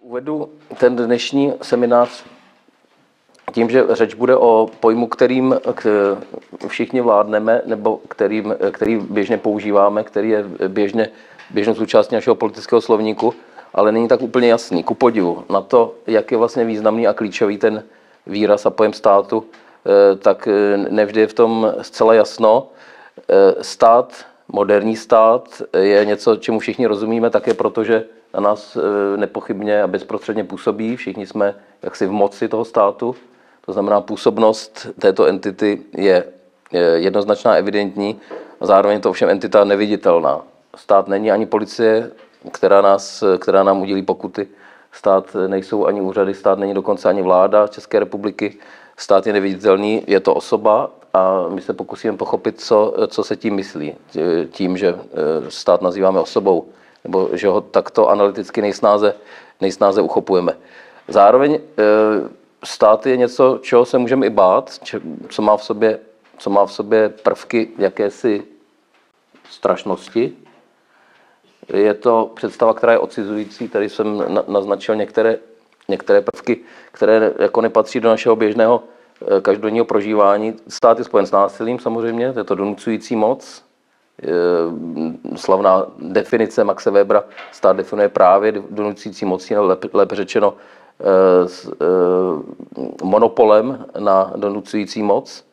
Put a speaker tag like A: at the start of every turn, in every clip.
A: Uvedu ten dnešní seminář tím, že řeč bude o pojmu, kterým všichni vládneme, nebo který běžně používáme, který je běžnou součástí našeho politického slovníku, ale není tak úplně jasný. Ku podivu na to, jak je vlastně významný a klíčový ten výraz a pojem státu, tak nevždy je v tom zcela jasno. Stát, moderní stát, je něco, čemu všichni rozumíme, také protože na nás nepochybně a bezprostředně působí. Všichni jsme jaksi v moci toho státu. To znamená, působnost této entity je jednoznačná, evidentní, a zároveň to ovšem entita neviditelná. Stát není ani policie, která nám udělí pokuty. Stát nejsou ani úřady, stát není dokonce ani vláda České republiky. Stát je neviditelný, je to osoba a my se pokusíme pochopit, co se tím myslí. Tím, že stát nazýváme osobou, nebo že ho takto analyticky nejsnáze uchopujeme. Zároveň stát je něco, čeho se můžeme i bát, co má v sobě prvky jakési strašnosti. Je to představa, která je odcizující, tady jsem naznačil některé prvky, které jako nepatří do našeho běžného každodenního prožívání. Stát je spojen s násilím samozřejmě, to je to donucující moc. Slavná definice Maxe Webera, stát definuje právě donucující mocí, lépe řečeno monopolem na donucující moc.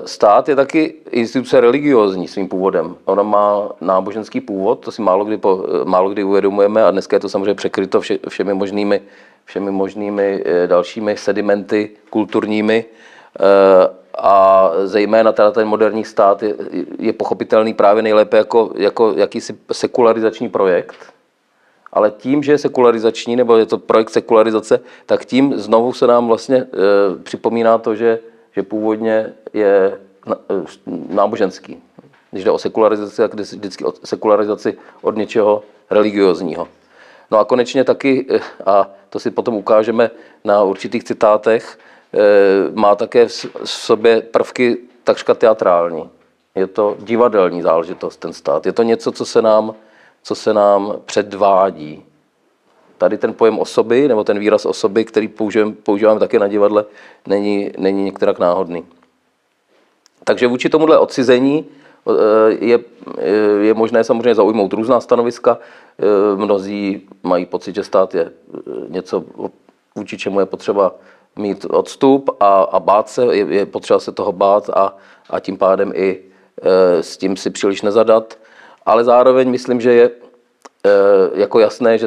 A: Stát je taky instituce religiózní svým původem. Ona má náboženský původ, to si málo kdy uvědomujeme a dneska je to samozřejmě překryto všemi možnými dalšími sedimenty kulturními. A zejména ten moderní stát je pochopitelný právě nejlépe jako jakýsi sekularizační projekt. Ale tím, že je sekularizační, nebo je to projekt sekularizace, tak tím znovu se nám vlastně připomíná to, že původně je náboženský. Když jde o sekularizaci, tak jde vždycky o sekularizaci od něčeho religiózního. No a konečně taky, a to si potom ukážeme na určitých citátech, má také v sobě prvky takřka teatrální. Je to divadelní záležitost, ten stát. Je to něco, co se nám předvádí. Tady ten pojem osoby, nebo ten výraz osoby, který používáme také na divadle, není některak náhodný. Takže vůči tomuhle odcizení je možné samozřejmě zaujmout různá stanoviska. Mnozí mají pocit, že stát je něco, vůči čemu je potřeba mít odstup a bát se, je potřeba se toho bát a tím pádem i s tím si příliš nezadat. Ale zároveň myslím, že je jako jasné,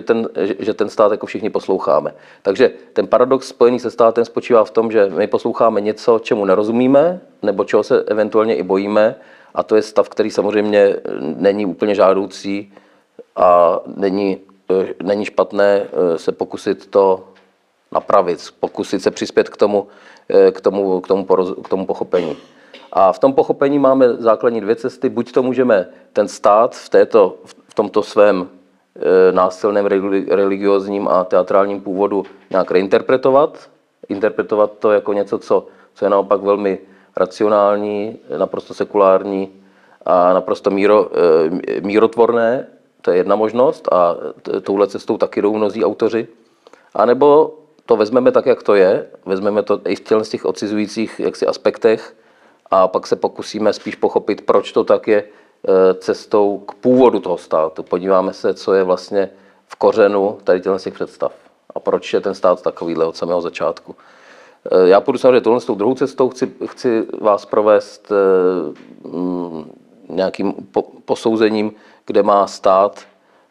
A: že ten stát jako všichni posloucháme. Takže ten paradox spojený se státem spočívá v tom, že my posloucháme něco, čemu nerozumíme, nebo čeho se eventuálně i bojíme, a to je stav, který samozřejmě není úplně žádoucí a není špatné se pokusit to napravit, pokusit se přispět k tomu pochopení. A v tom pochopení máme základní dvě cesty. Buď to můžeme ten stát v tomto svém násilném religiózním a teatrálním původu nějak reinterpretovat. Interpretovat to jako něco, co je naopak velmi racionální, naprosto sekulární a naprosto mírotvorné. To je jedna možnost a touhle cestou taky jdou mnozí autoři. A nebo to vezmeme tak, jak to je, vezmeme to i v těch odcizujících aspektech a pak se pokusíme spíš pochopit, proč to tak je cestou k původu toho státu. Podíváme se, co je vlastně v kořenu tady těch představ a proč je ten stát takovýhle od samého začátku. Já půjdu samozřejmě tohle s tou druhou cestou, chci vás provést nějakým posouzením, kde má stát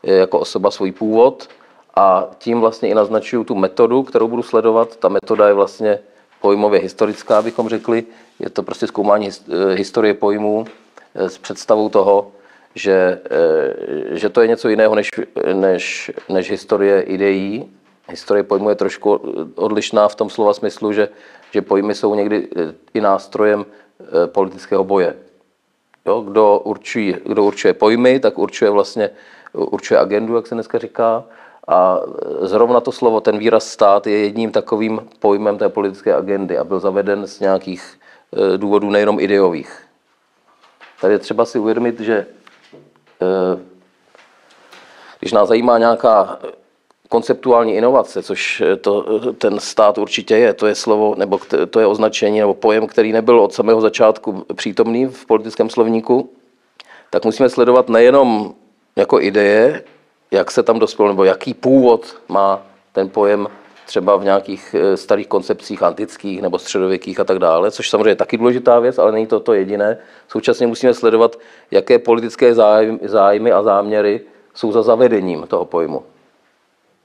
A: jako osoba svůj původ a tím vlastně i naznačuju tu metodu, kterou budu sledovat. Ta metoda je vlastně pojmově historická, bychom řekli. Je to prostě zkoumání historie pojmů s představou toho, že to je něco jiného než historie ideí. Historie pojmu je trošku odlišná v tom slova smyslu, že pojmy jsou někdy i nástrojem politického boje. Jo, kdo určuje pojmy, tak určuje agendu, jak se dneska říká. A zrovna to slovo, ten výraz stát je jedním takovým pojmem té politické agendy a byl zaveden z nějakých důvodů nejenom ideových. Tady je třeba si uvědomit, že když nás zajímá konceptuální inovace, což ten stát určitě je, to je slovo, nebo to je označení nebo pojem, který nebyl od samého začátku přítomný v politickém slovníku, tak musíme sledovat nejenom jako ideje, jak se tam dospělo, nebo jaký původ má ten pojem třeba v nějakých starých koncepcích antických nebo středověkých a tak dále, což samozřejmě je taky důležitá věc, ale není to jediné. Současně musíme sledovat, jaké politické zájmy a záměry jsou za zavedením toho pojmu.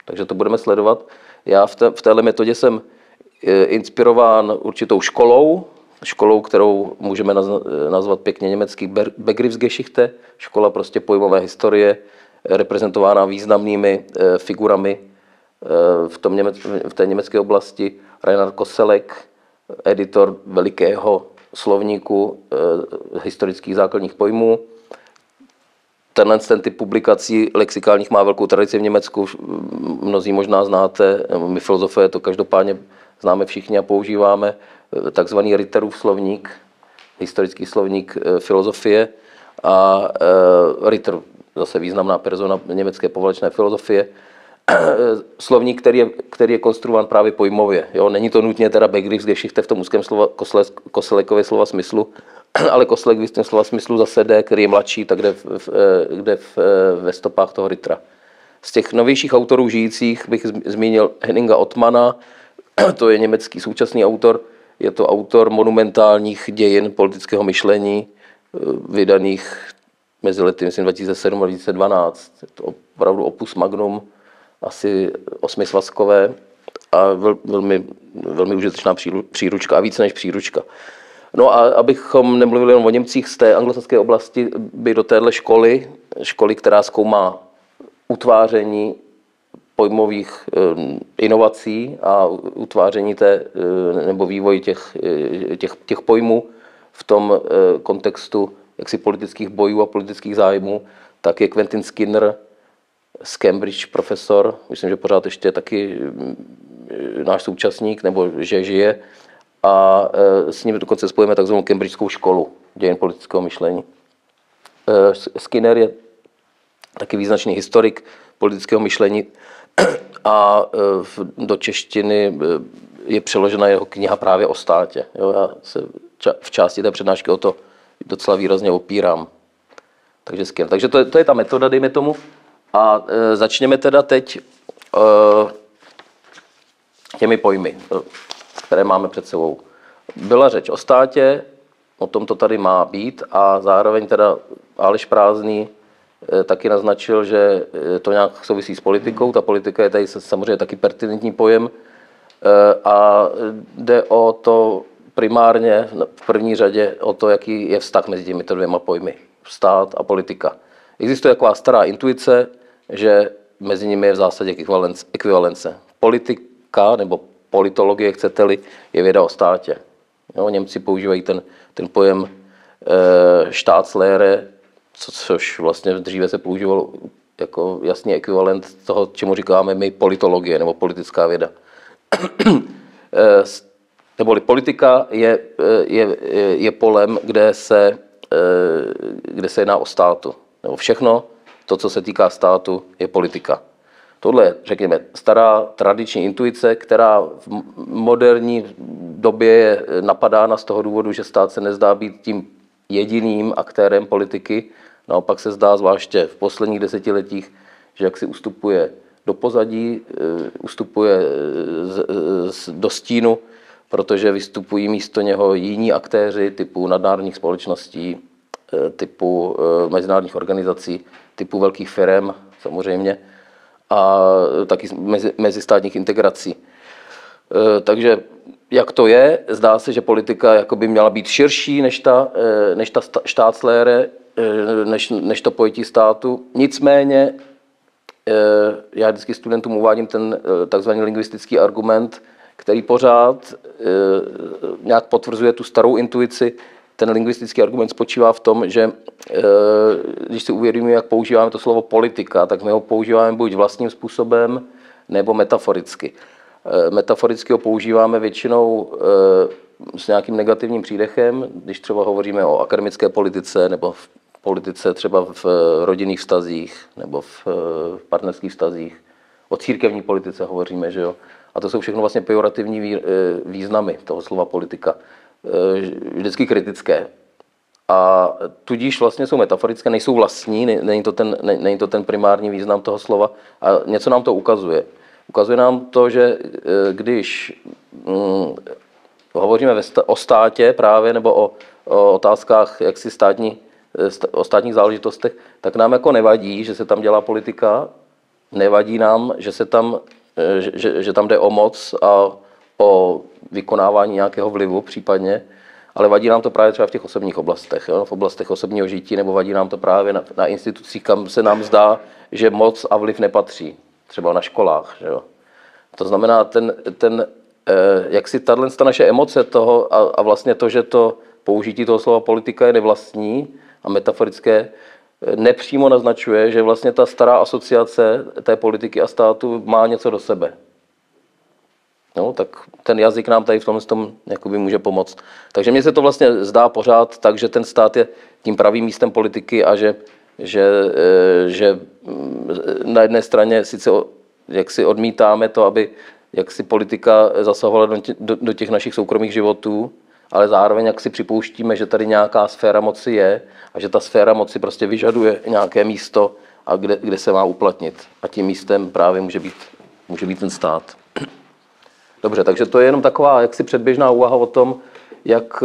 A: Takže to budeme sledovat. Já v téhle metodě jsem inspirován určitou školou, kterou můžeme nazvat pěkně německý Begriffsgeschichte, škola prostě pojmové historie, reprezentována významnými figurami v té německé oblasti. Reinhard Koselleck, editor velikého slovníku historických základních pojmů. Ten typ publikací lexikálních má velkou tradici v Německu, mnozí možná znáte, my filozofové to každopádně známe všichni a používáme, takzvaný Ritterův slovník, historický slovník filozofie a Ritter, zase významná persona německé poválečné filozofie, slovník, který je konstruován právě pojmově. Jo? Není to nutně teda Begriffsgeschichte v tom úzkém Koselleckově slova smyslu, ale Koselleck v jistém slova smyslu zase jde, který je mladší, tak jde ve stopách toho Rittera. Z těch novějších autorů žijících bych zmínil Henninga Ottmana, to je německý současný autor, je to autor monumentálních dějin politického myšlení, vydaných mezi lety, myslím, 2007 a 2012. Je to opravdu opus magnum, asi 8svazkové a velmi užitečná příručka a více než příručka. No a abychom nemluvili jen o Němcích z té anglosaské oblasti, by do téhle školy, která zkoumá utváření pojmových inovací a utváření nebo vývoj těch pojmů v tom kontextu jaksi politických bojů a politických zájmů, tak je Quentin Skinner z Cambridge profesor, myslím, že pořád ještě taky náš současník, nebo že žije, a s ním dokonce spojíme takzvanou Cambridgeskou školu dějin politického myšlení. Skinner je taky význačný historik politického myšlení a do češtiny je přeložena jeho kniha právě o státě. Jo, já se v části té přednášky o to docela výrazně opírám. Takže Skinner. Takže to je ta metoda, dejme tomu. A začněme teda teď těmi pojmy, které máme před sebou. Byla řeč o státě, o tom to tady má být a zároveň teda Aleš Prázdný taky naznačil, že to nějak souvisí s politikou. Ta politika je tady samozřejmě taky pertinentní pojem a jde o to primárně v první řadě o to, jaký je vztah mezi těmito dvěma pojmy. Stát a politika. Existuje taková stará intuice, že mezi nimi je v zásadě ekvivalence. Politika nebo politologie, chcete-li, je věda o státě. Jo, Němci používají ten pojem Staatslehre, což vlastně dříve se používalo jako jasný ekvivalent toho, čemu říkáme my politologie nebo politická věda. Neboli politika je polem, kde se jedná o státu. Nebo všechno to, co se týká státu, je politika. Tohle je, řekněme, stará tradiční intuice, která v moderní době je napadána z toho důvodu, že stát se nezdá být tím jediným aktérem politiky. Naopak se zdá, zvláště v posledních desetiletích, že jak si ustupuje do pozadí, ustupuje do stínu, protože vystupují místo něho jiní aktéři typu nadnárodních společností, typu mezinárodních organizací, typu velkých firem samozřejmě a taky mezistátních integrací. Takže jak to je, zdá se, že politika jako by měla být širší než ta Staatslehre, než to pojetí státu. Nicméně já vždycky studentům uvádím ten takzvaný lingvistický argument, který pořád nějak potvrzuje tu starou intuici. Ten lingvistický argument spočívá v tom, že když si uvědomíme, jak používáme to slovo politika, tak my ho používáme buď vlastním způsobem, nebo metaforicky. Metaforicky ho používáme většinou s nějakým negativním přídechem, když třeba hovoříme o akademické politice, nebo v politice třeba v rodinných vztazích, nebo v partnerských vztazích, o církevní politice hovoříme, že jo. A to jsou všechno vlastně pejorativní významy toho slova politika. Vždycky kritické. A tudíž vlastně jsou metaforické, nejsou vlastní, není to ten primární význam toho slova a něco nám to ukazuje. Ukazuje nám to, že když hovoříme o státě právě nebo o otázkách jaksi o státních záležitostech, tak nám jako nevadí, že se tam dělá politika, nevadí nám, že tam jde o moc a o vykonávání nějakého vlivu případně, ale vadí nám to právě třeba v těch osobních oblastech, jo? V oblastech osobního žití, nebo vadí nám to právě na institucích, kam se nám zdá, že moc a vliv nepatří, třeba na školách. Že jo? To znamená, jak si tato naše emoce toho a vlastně to, že to použití toho slova politika je nevlastní a metaforické, nepřímo naznačuje, že vlastně ta stará asociace té politiky a státu má něco do sebe. No, tak ten jazyk nám tady v tom jakoby může pomoct. Takže mně se to vlastně zdá pořád tak, že ten stát je tím pravým místem politiky a že na jedné straně sice jak si odmítáme to, aby jak si politika zasahovala do těch našich soukromých životů, ale zároveň jak si připouštíme, že tady nějaká sféra moci je a že ta sféra moci prostě vyžaduje nějaké místo, a kde se má uplatnit. A tím místem právě může být ten stát. Dobře, takže to je jenom taková jaksi předběžná úvaha o tom, jak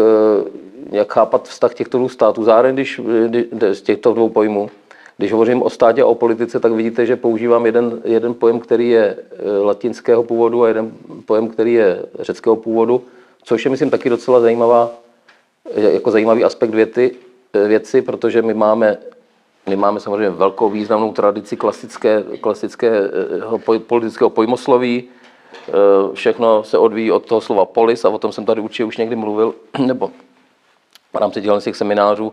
A: chápat vztah těchto dvou států. Zároveň, když z těchto dvou pojmů, když hovořím o státě a o politice, tak vidíte, že používám jeden pojem, který je latinského původu a jeden pojem, který je řeckého původu, což je, myslím, taky docela zajímavý aspekt věci, protože my máme samozřejmě velkou významnou tradici klasického politického pojmosloví. Všechno se odvíjí od toho slova polis a o tom jsem tady určitě už někdy mluvil, nebo v rámci těch seminářů.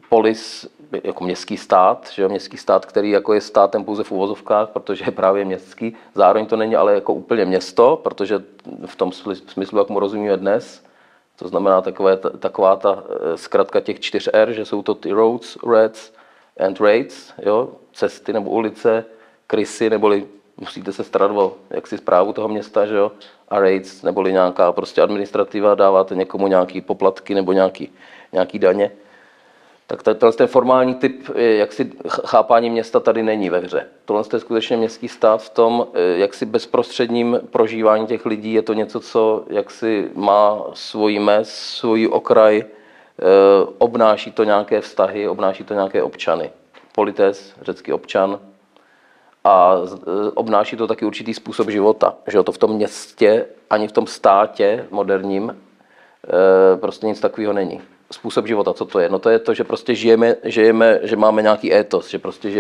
A: Polis jako městský stát, že jo? Městský stát, který jako je státem pouze v uvozovkách, protože je právě městský. Zároveň to není ale jako úplně město, protože v tom smyslu, jak mu rozumíme dnes, to znamená taková ta zkratka těch 4 R, že jsou to ty roads, rats and raids, jo? Cesty nebo ulice, krysy, neboli musíte se starat o jaksi správu toho města, že jo? A raids, neboli nějaká prostě administrativa, dáváte někomu nějaký poplatky nebo nějaký daně. Tak ten formální typ jaksi chápání města tady není ve hře. Tohle je skutečně městský stát v tom jaksi bezprostředním prožívání těch lidí. Je to něco, co jaksi má svoji mez, svůj okraj, obnáší to nějaké vztahy, obnáší to nějaké občany. Polites, řecký občan, a obnáší to taky určitý způsob života. Že to v tom městě ani v tom státě moderním prostě nic takového není. Způsob života, co to je? No to je to, že prostě žijeme, že máme nějaký étos, že prostě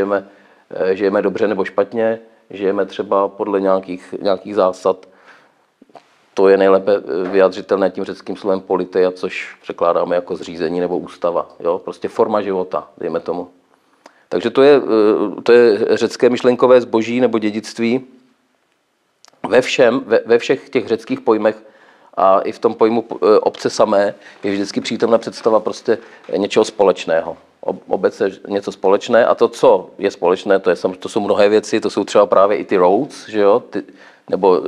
A: žijeme dobře nebo špatně, žijeme třeba podle nějakých zásad. To je nejlépe vyjádřitelné tím řeckým slovem politeia, což překládáme jako zřízení nebo ústava. Jo? Prostě forma života, dejme tomu. Takže to je řecké myšlenkové zboží nebo dědictví. Ve všech těch řeckých pojmech a i v tom pojmu obce samé je vždycky přítomná představa prostě něčeho společného. Obec je něco společné a to, co je společné, to jsou mnohé věci, to jsou třeba právě i ty roads, že jo?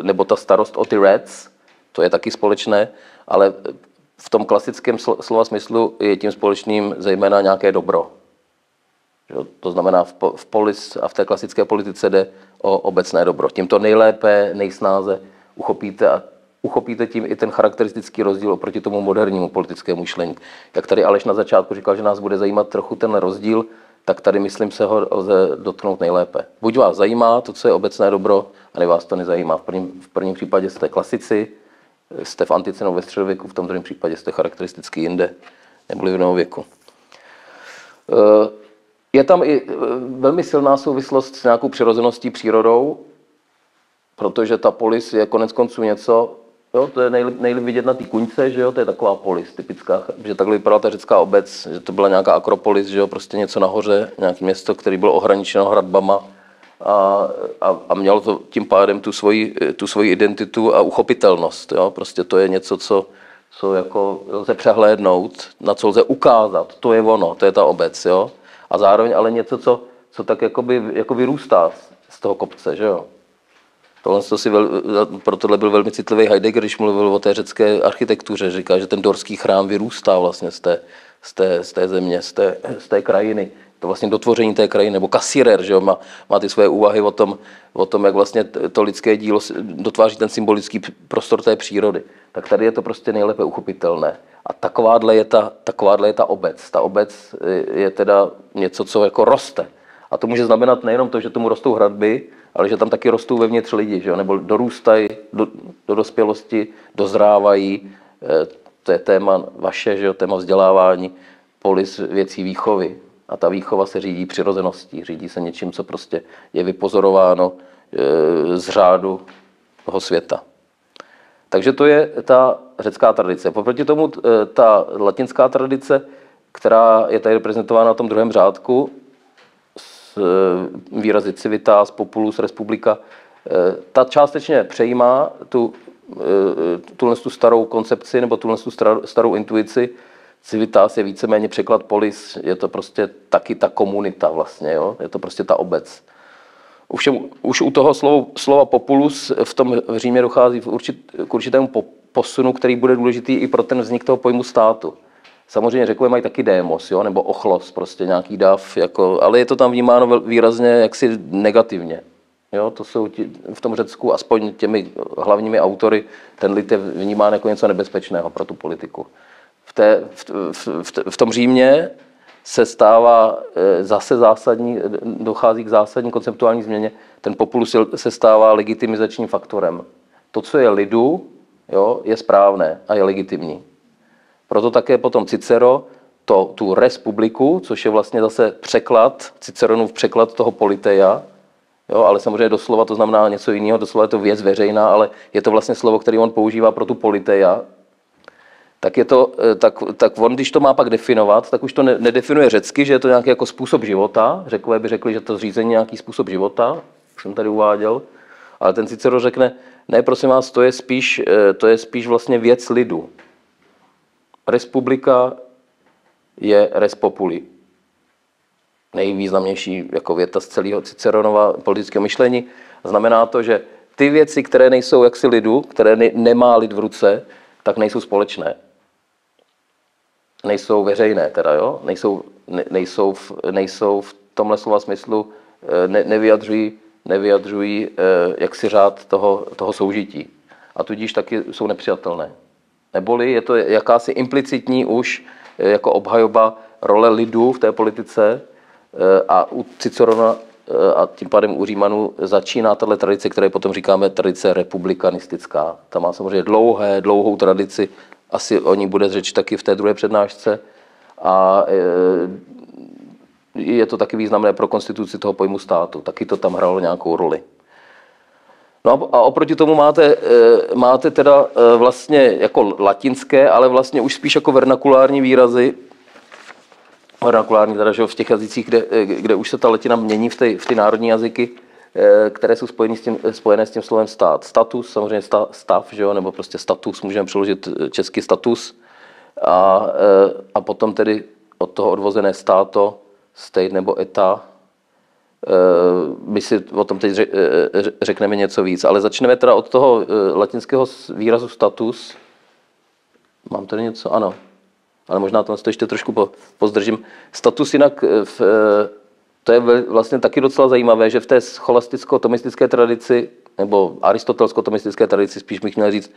A: Nebo ta starost o ty rats, to je taky společné, ale v tom klasickém slova smyslu je tím společným zejména nějaké dobro. To znamená, v polis a v té klasické politice jde o obecné dobro. Tím to nejlépe, nejsnáze uchopíte tím i ten charakteristický rozdíl oproti tomu modernímu politickému myšlení. Jak tady Aleš na začátku říkal, že nás bude zajímat trochu ten rozdíl, tak tady, myslím, se ho lze dotknout nejlépe. Buď vás zajímá to, co je obecné dobro, a vás to nezajímá. V prvním případě jste klasici, jste v antice nebo ve středověku, v tom druhém případě jste charakteristicky jinde, neboli v novověku. Je tam i velmi silná souvislost s nějakou přirozeností, přírodou, protože ta polis je konec konců něco, jo, to je nejlíp vidět na té Kuňce, že jo, to je taková polis typická, že takhle vypadala ta řecká obec, že to byla nějaká akropolis, že jo, prostě něco nahoře, nějaké město, které bylo ohraničeno hradbama a mělo to tím pádem tu svoji identitu a uchopitelnost, jo, prostě to je něco, co jako lze přehlédnout, na co lze ukázat, to je ono, to je ta obec, jo. A zároveň ale něco, co tak jako vyrůstá z toho kopce, že jo. Pro tohle byl velmi citlivý Heidegger, když mluvil o té řecké architektuře. Říká, že ten dorský chrám vyrůstá vlastně z té země, z té krajiny. To vlastně dotvoření té krajiny, nebo Cassirer, že jo, má ty své úvahy o tom, jak vlastně to lidské dílo dotváří ten symbolický prostor té přírody. Tak tady je to prostě nejlépe uchopitelné. A takováhle je ta obec. Ta obec je teda něco, co jako roste. A to může znamenat nejenom to, že tomu rostou hradby, ale že tam taky rostou vevnitř lidi, že jo? Nebo dorůstají do dospělosti, dozrávají. To je téma vaše, že jo? Téma vzdělávání, polis věcí výchovy. A ta výchova se řídí přirozeností, řídí se něčím, co prostě je vypozorováno z řádu toho světa. Takže to je ta řecká tradice. Poproti tomu ta latinská tradice, která je tady reprezentována na tom druhém řádku, s výrazy civitas, populus, republika, ta částečně přejímá tu starou koncepci nebo tu starou intuici. Civitas je víceméně překlad polis, je to prostě taky ta komunita vlastně, jo? Je to prostě ta obec. Už u toho slova populus v tom Římě dochází k určitému posunu, který bude důležitý i pro ten vznik toho pojmu státu. Samozřejmě Řekové mají taky démos, jo? Nebo ochlos, prostě nějaký dav, jako, ale je to tam vnímáno výrazně jaksi negativně. Jo? To jsou v tom Řecku, aspoň těmi hlavními autory, ten lid je vnímán jako něco nebezpečného pro tu politiku. V tom Římě se stává zase dochází k zásadní konceptuální změně. Ten populus se stává legitimizačním faktorem. To, co je lidu, jo, je správné a je legitimní. Proto také potom Cicero tu res publicu, což je vlastně zase překlad, Ciceronův překlad toho politeia, jo, ale samozřejmě doslova to znamená něco jiného, doslova je to věc veřejná, ale je to vlastně slovo, které on používá pro tu politeia. Tak on, když to má pak definovat, tak už to nedefinuje řecky, že je to nějaký jako způsob života. Řekové by řekli, že to zřízení je nějaký způsob života, jak jsem tady uváděl. Ale ten Cicero řekne, ne, prosím vás, to je spíš vlastně věc lidu. Res publica je res populi. Nejvýznamnější jako věta z celého Ciceronova politického myšlení. Znamená to, že ty věci, které nejsou jaksi lidu, které nemá lid v ruce, tak nejsou společné. Nejsou veřejné teda, jo? Nejsou v tomhle slova smyslu, nevyjadřují jaksi řád toho soužití. A tudíž taky jsou nepřijatelné. Neboli je to jakási implicitní už jako obhajoba role lidu v té politice a u Cicerona a tím pádem u Římanů začíná tato tradice, které potom říkáme tradice republikanistická. Ta má samozřejmě dlouhou tradici, asi o ní bude řeč taky v té druhé přednášce a je to taky významné pro konstituci toho pojmu státu. Taky to tam hrálo nějakou roli. No a oproti tomu máte teda vlastně jako latinské, ale vlastně už spíš jako vernakulární výrazy, teda, že v těch jazycích, kde už se ta latina mění v ty národní jazyky, které jsou spojené s tím slovem stát. Status, samozřejmě stav, že jo, nebo prostě status, můžeme přeložit český status. A potom tedy od toho odvozené státo, state nebo eta. My si o tom teď řekneme něco víc, ale začneme teda od toho latinského výrazu status. Mám tady něco? Ano. Ale možná to ještě trošku pozdržím. Status jinak, to je vlastně taky docela zajímavé, že v té scholasticko-tomistické tradici, nebo aristotelsko-tomistické tradici, spíš bych měl říct,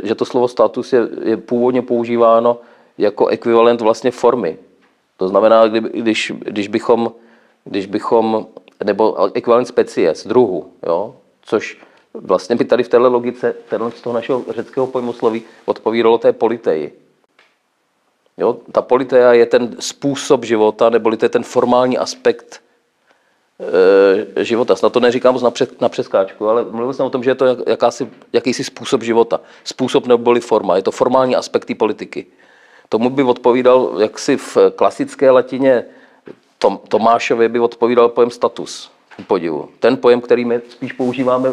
A: že to slovo status je původně používáno jako ekvivalent vlastně formy. To znamená, když bychom nebo ekvivalent species, druhu, jo? Což vlastně by tady v této logice, z toho našeho řeckého pojmosloví odpovídalo té politeji. Jo? Ta politeia je ten způsob života, neboli to je ten formální aspekt života. Snad to neříkám moc na přeskáčku, ale mluvil jsem o tom, že je to jakýsi způsob života. Způsob neboli forma, je to formální aspekt té politiky. Tomu by odpovídal, jaksi v klasické latině Tomášově by odpovídal pojem status, podivu. Ten pojem, který my spíš používáme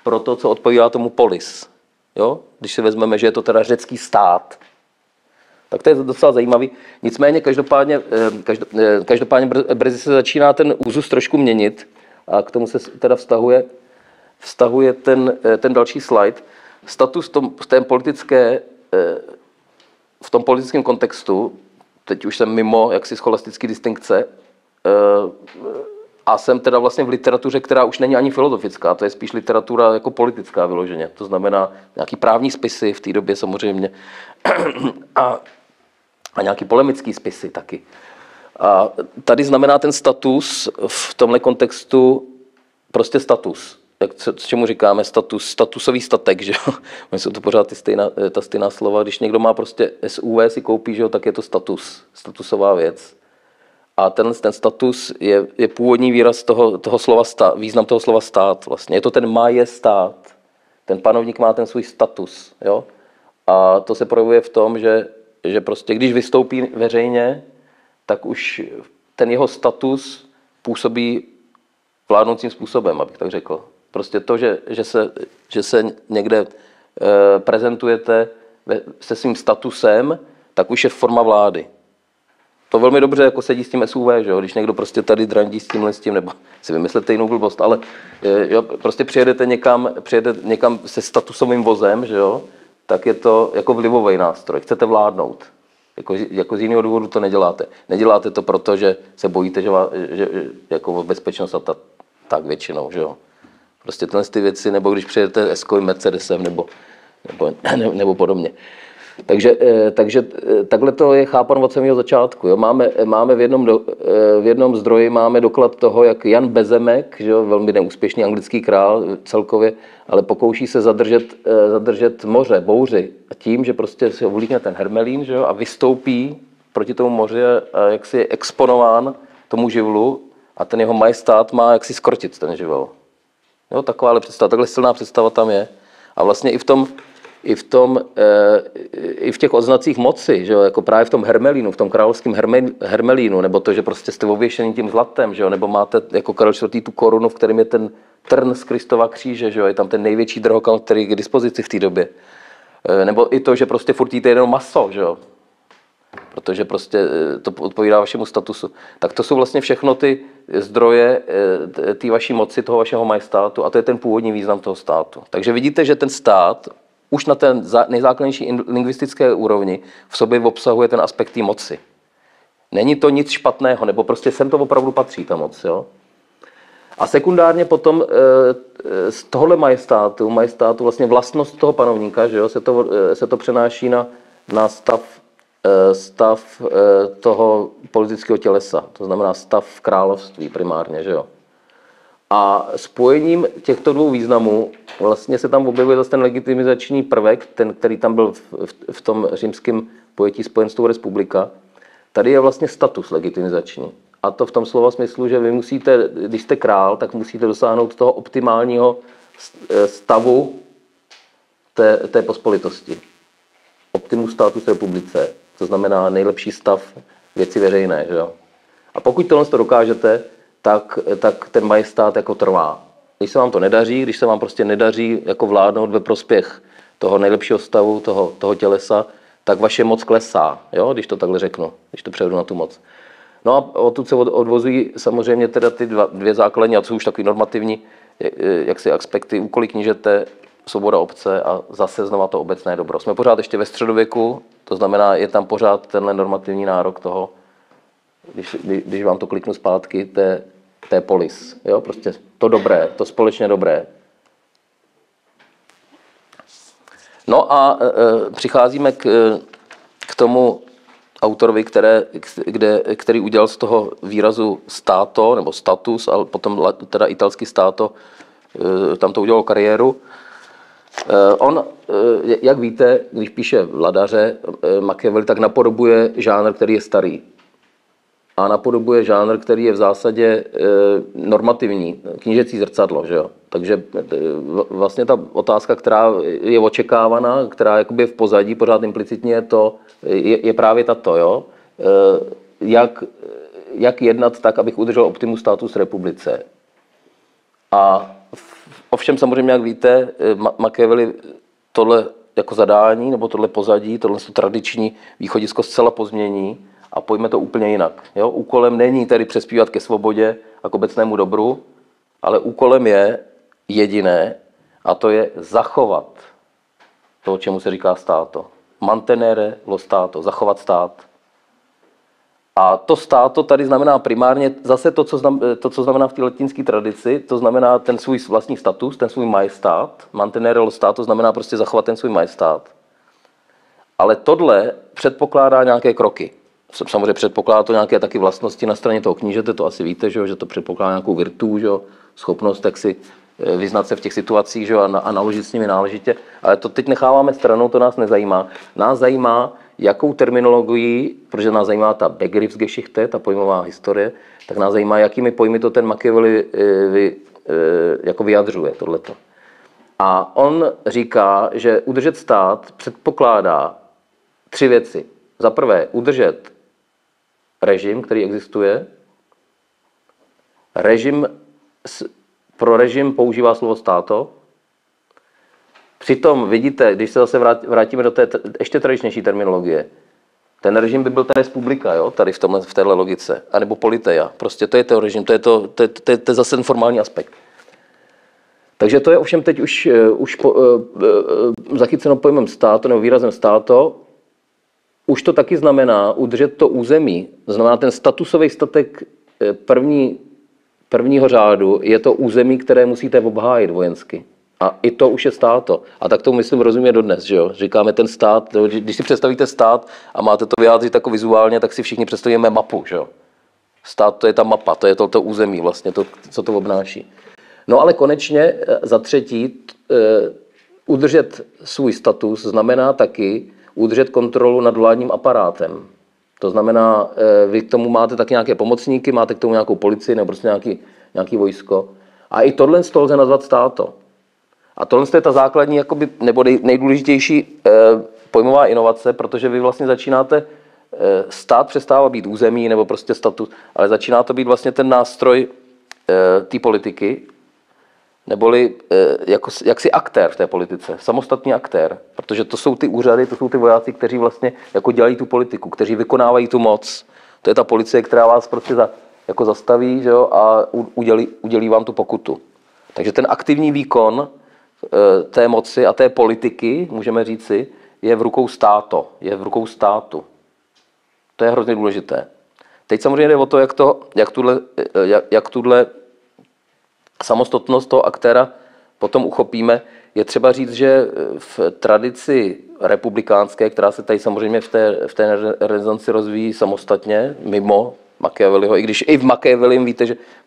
A: pro to, co odpovídá tomu polis. Jo? Když si vezmeme, že je to teda řecký stát, tak to je docela zajímavý. Nicméně každopádně brzy se začíná ten úzus trošku měnit. A k tomu se teda vztahuje ten další slide. Status v tom politickém kontextu, teď už jsem mimo jaksi scholastické distinkce, a jsem teda vlastně v literatuře, která už není ani filozofická, to je spíš literatura jako politická vyloženě. To znamená nějaký právní spisy v té době samozřejmě a nějaký polemický spisy taky. A tady znamená ten status v tomhle kontextu prostě status. Čemu říkáme status? Statusový statek, že jo? Jsou to pořád ta stejná slova. Když někdo má prostě SUV, si koupí, že jo, tak je to status, statusová věc. A ten status je původní výraz toho slova význam toho slova stát vlastně. Je to ten majestát. Ten panovník má ten svůj status, jo? A to se projevuje v tom, že prostě když vystoupí veřejně, tak už ten jeho status působí vládnoucím způsobem, abych tak řekl. Prostě to, že se někde prezentujete se svým statusem, tak už je forma vlády. To velmi dobře jako sedí s tím SUV, že jo? Když někdo prostě tady drandí s tím, nebo si vymyslete jinou blbost, ale jo, prostě přijedete někam se statusovým vozem, že jo? Tak je to jako vlivový nástroj. Chcete vládnout. Jako z jiného důvodu to neděláte. Neděláte to proto, že se bojíte, že jako bezpečnost a tak většinou, že jo? Prostě ty věci, nebo když přijedete S-kovým Mercedesem nebo podobně. Takže takhle to je chápano od samého začátku. Jo. Máme v jednom zdroji máme doklad toho, jak Jan Bezemek, že jo, velmi neúspěšný anglický král celkově, ale pokouší se zadržet moře, bouři tím, že prostě si ovlíkne ten hermelín, že jo, a vystoupí proti tomu moři a jak si je exponován tomu živlu a ten jeho majestát má jak si skrotit ten živl. Jo, takováhle představa, takhle silná představa tam je. A vlastně i v těch odznacích moci, že jo, jako právě v tom hermelínu, v tom královském hermelínu, nebo to, že prostě jste ověšený tím zlatem, že jo, nebo máte jako Karel IV. Tu korunu, v kterém je ten trn z Kristova kříže, že jo, je tam ten největší drahokam, který je k dispozici v té době. Nebo i to, že prostě furt jíte jenom maso, že jo, protože prostě to odpovídá vašemu statusu. Tak to jsou vlastně všechno ty zdroje té vaší moci, toho vašeho majestátu a to je ten původní význam toho státu. Takže vidíte, že ten stát už na té nejzákladnější lingvistické úrovni v sobě obsahuje ten aspekt té moci. Není to nic špatného, nebo prostě sem to opravdu patří, ta moc. Jo? A sekundárně potom z tohohle majestátu vlastně vlastnost toho panovníka, že jo, se to přenáší na stav toho politického tělesa, to znamená stav království primárně, že jo. A spojením těchto dvou významů vlastně se tam objevuje zase ten legitimizační prvek, ten, který tam byl v tom římském pojetí spojen s tou republika. Tady je vlastně status legitimizační. A to v tom slova smyslu, že vy musíte, když jste král, tak musíte dosáhnout toho optimálního stavu té pospolitosti. Optimus status republice, to znamená nejlepší stav věci veřejné. Že jo? A pokud tohle dokážete, tak ten majestát jako trvá. Když se vám to nedaří, když se vám prostě nedaří jako vládnout ve prospěch toho nejlepšího stavu, toho tělesa, tak vaše moc klesá, jo? Když to takhle řeknu, když to převedu na tu moc. No a odtud se odvozují samozřejmě teda ty dvě základní, a co už takový normativní jaksi aspekty, úkoly knížete, svoboda obce a zase znova to obecné dobro. Jsme pořád ještě ve středověku, to znamená, je tam pořád tenhle normativní nárok toho, když vám to kliknu zpátky, té polis. Jo? Prostě to dobré, to společně dobré. No a přicházíme k tomu autorovi, který udělal z toho výrazu státo, nebo status, ale potom teda italský státo, tam to udělal kariéru. On, jak víte, když píše Vladaře Machiavelli, tak napodobuje žánr, který je starý. A napodobuje žánr, který je v zásadě normativní, knížecí zrcadlo. Že jo? Takže vlastně ta otázka, která je očekávaná, která jakoby je v pozadí, pořád implicitně, je právě tato. Jo? Jak jednat tak, abych udržel optimus status republice. A ovšem samozřejmě, jak víte, Machiavelli tohle jako zadání, nebo tohle pozadí, tohle tradiční východisko zcela pozmění a pojme to úplně jinak. Jo? Úkolem není tedy přespívat ke svobodě a k obecnému dobru, ale úkolem je jediné, a to je zachovat to, čemu se říká státo. Mantenere lo stato, zachovat stát. A to státo tady znamená primárně zase to, co znamená v té latinské tradici, to znamená ten svůj vlastní status, ten svůj majestát. Mantenere lo stato znamená prostě zachovat ten svůj majestát. Ale tohle předpokládá nějaké kroky. Samozřejmě předpokládá to nějaké taky vlastnosti na straně toho knížete, to asi víte, že to předpokládá nějakou virtu, že schopnost tak si vyznat se v těch situacích, že a naložit s nimi náležitě. Ale to teď necháváme stranou, to nás nezajímá. Nás zajímá, jakou terminologii, protože nás zajímá ta Begriffsgeschichte, ta pojmová historie, tak nás zajímá, jakými pojmy to ten Machiavelli jako vyjadřuje tohleto. A on říká, že udržet stát předpokládá 3 věci. Za prvé, udržet režim, který existuje. Pro režim používá slovo státo. Přitom vidíte, když se zase vrátíme do té ještě tradičnější terminologie, ten režim by byl ta republika, jo? Tady v téhle logice, anebo politeia. Prostě to je ten režim, to je zase ten formální aspekt. Takže to je ovšem teď už zachyceno pojmem státo nebo výrazem státo. Už to taky znamená udržet to území. To znamená ten statusový statek prvního řádu je to území, které musíte obhájit vojensky. A i to už je státo. A tak to myslím rozumíme dodnes, že jo? Říkáme ten stát, když si představíte stát a máte to vyjádřit jako vizuálně, tak si všichni představíme mapu, že jo? Stát to je ta mapa, to je to území vlastně, to, co to obnáší. No ale konečně za třetí, udržet svůj status znamená taky udržet kontrolu nad vládním aparátem. To znamená, vy k tomu máte taky nějaké pomocníky, máte k tomu nějakou policii nebo prostě nějaký vojsko. A i tohle z toho lze nazvat státo. A tohle je ta základní, jakoby, nebo nejdůležitější pojmová inovace, protože vy vlastně začínáte, stát přestává být území nebo prostě status, ale začíná to být vlastně ten nástroj té politiky, neboli jaksi aktér v té politice, samostatný aktér, protože to jsou ty úřady, to jsou ty vojáci, kteří vlastně jako dělají tu politiku, kteří vykonávají tu moc. To je ta policie, která vás prostě jako zastaví, že jo, a udělí vám tu pokutu. Takže ten aktivní výkon té moci a té politiky, můžeme říci, je v rukou státu. To je hrozně důležité. Teď samozřejmě jde o to, jak tuhle samostatnost toho aktéra potom uchopíme. Je třeba říct, že v tradici republikánské, která se tady samozřejmě v té renesanci rozvíjí samostatně, mimo Machiavelliho, i když i v Machiavellim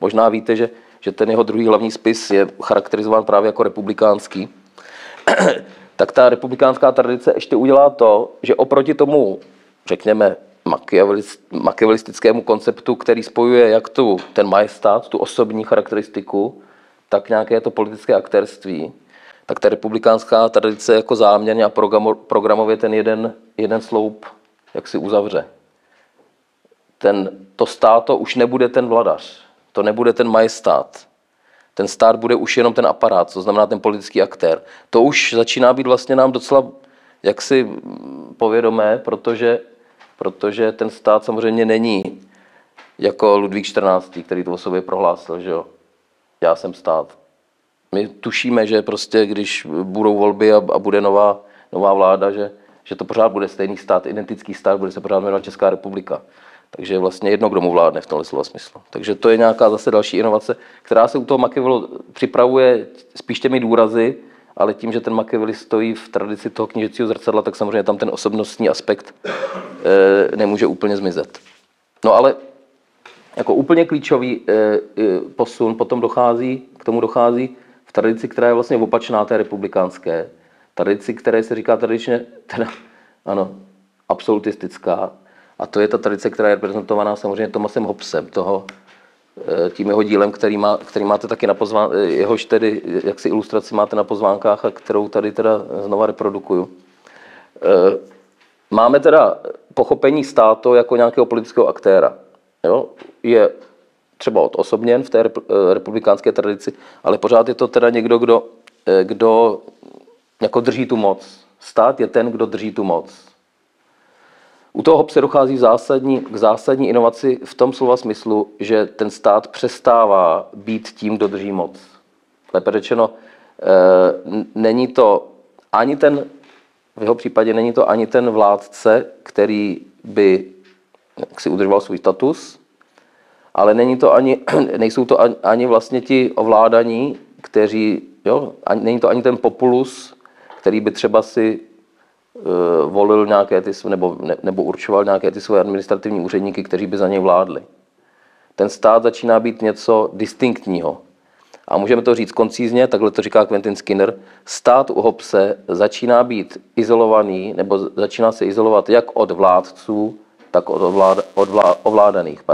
A: možná víte, že ten jeho druhý hlavní spis je charakterizován právě jako republikánský, tak ta republikánská tradice ještě udělá to, že oproti tomu, řekněme, machiavellistickému konceptu, který spojuje jak ten majestát, tu osobní charakteristiku, tak nějaké to politické aktérství, tak ta republikánská tradice jako záměrně a programově ten jeden sloup jak si uzavře. To státo už nebude ten vladař, to nebude ten majestát. Ten stát bude už jenom ten aparát, to znamená ten politický aktér. To už začíná být vlastně nám docela jaksi povědomé, protože ten stát samozřejmě není jako Ludvík XIV., který to o sobě prohlásil, že jo, já jsem stát. My tušíme, že prostě když budou volby a bude nová vláda, že to pořád bude stejný stát, identický stát, bude se pořád jmenovat Česká republika. Takže je vlastně jedno, kdo mu vládne v tomhle slova smyslu. Takže to je nějaká zase další inovace, která se u toho Machiavelli připravuje spíš těmi důrazy, ale tím, že ten Machiavelli stojí v tradici toho knížecího zrcadla, tak samozřejmě tam ten osobnostní aspekt nemůže úplně zmizet. No ale jako úplně klíčový posun potom k tomu dochází v tradici, která je vlastně opačná té republikánské. Tradici, které se říká tradičně, absolutistická. A to je ta tradice, která je reprezentovaná samozřejmě Thomasem Hobbesem, tím jeho dílem, který máte taky na pozvánkách, jehož tedy jaksi ilustraci máte na pozvánkách a kterou tady teda znova reprodukuju. Máme teda pochopení státu jako nějakého politického aktéra. Jo? Je třeba odosobněn v té republikánské tradici, ale pořád je to teda někdo, kdo jako drží tu moc. Stát je ten, kdo drží tu moc. U toho Hobbese dochází k zásadní inovaci v tom slova smyslu, že ten stát přestává být tím, kdo drží moc. Lépe řečeno, není to ani ten, v jeho případě není to ani ten vládce, který by si udržoval svůj status, ale nejsou to ani vlastně ti ovládaní, kteří, není to ani ten populus, který by třeba si volil nějaké nebo určoval nějaké ty svoje administrativní úředníky, kteří by za něj vládli. Ten stát začíná být něco distinktního. A můžeme to říct koncízně, takhle to říká Quentin Skinner, stát u Hobbese začíná být izolovaný, nebo začíná se izolovat jak od vládců, tak od ovládaných.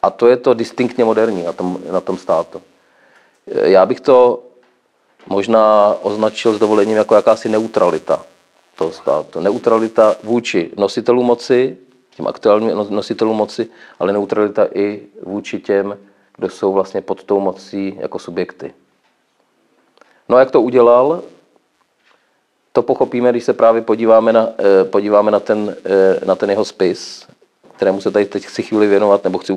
A: A to je to distinktně moderní na tom státu. Já bych to možná označil s dovolením jako jakási neutralita toho státu. Neutralita vůči nositelům moci, těm aktuálním nositelům moci, ale neutralita i vůči těm, kdo jsou vlastně pod tou mocí jako subjekty. No a jak to udělal? To pochopíme, když se právě podíváme na ten jeho spis, kterému se tady teď chci chvíli věnovat, nebo chci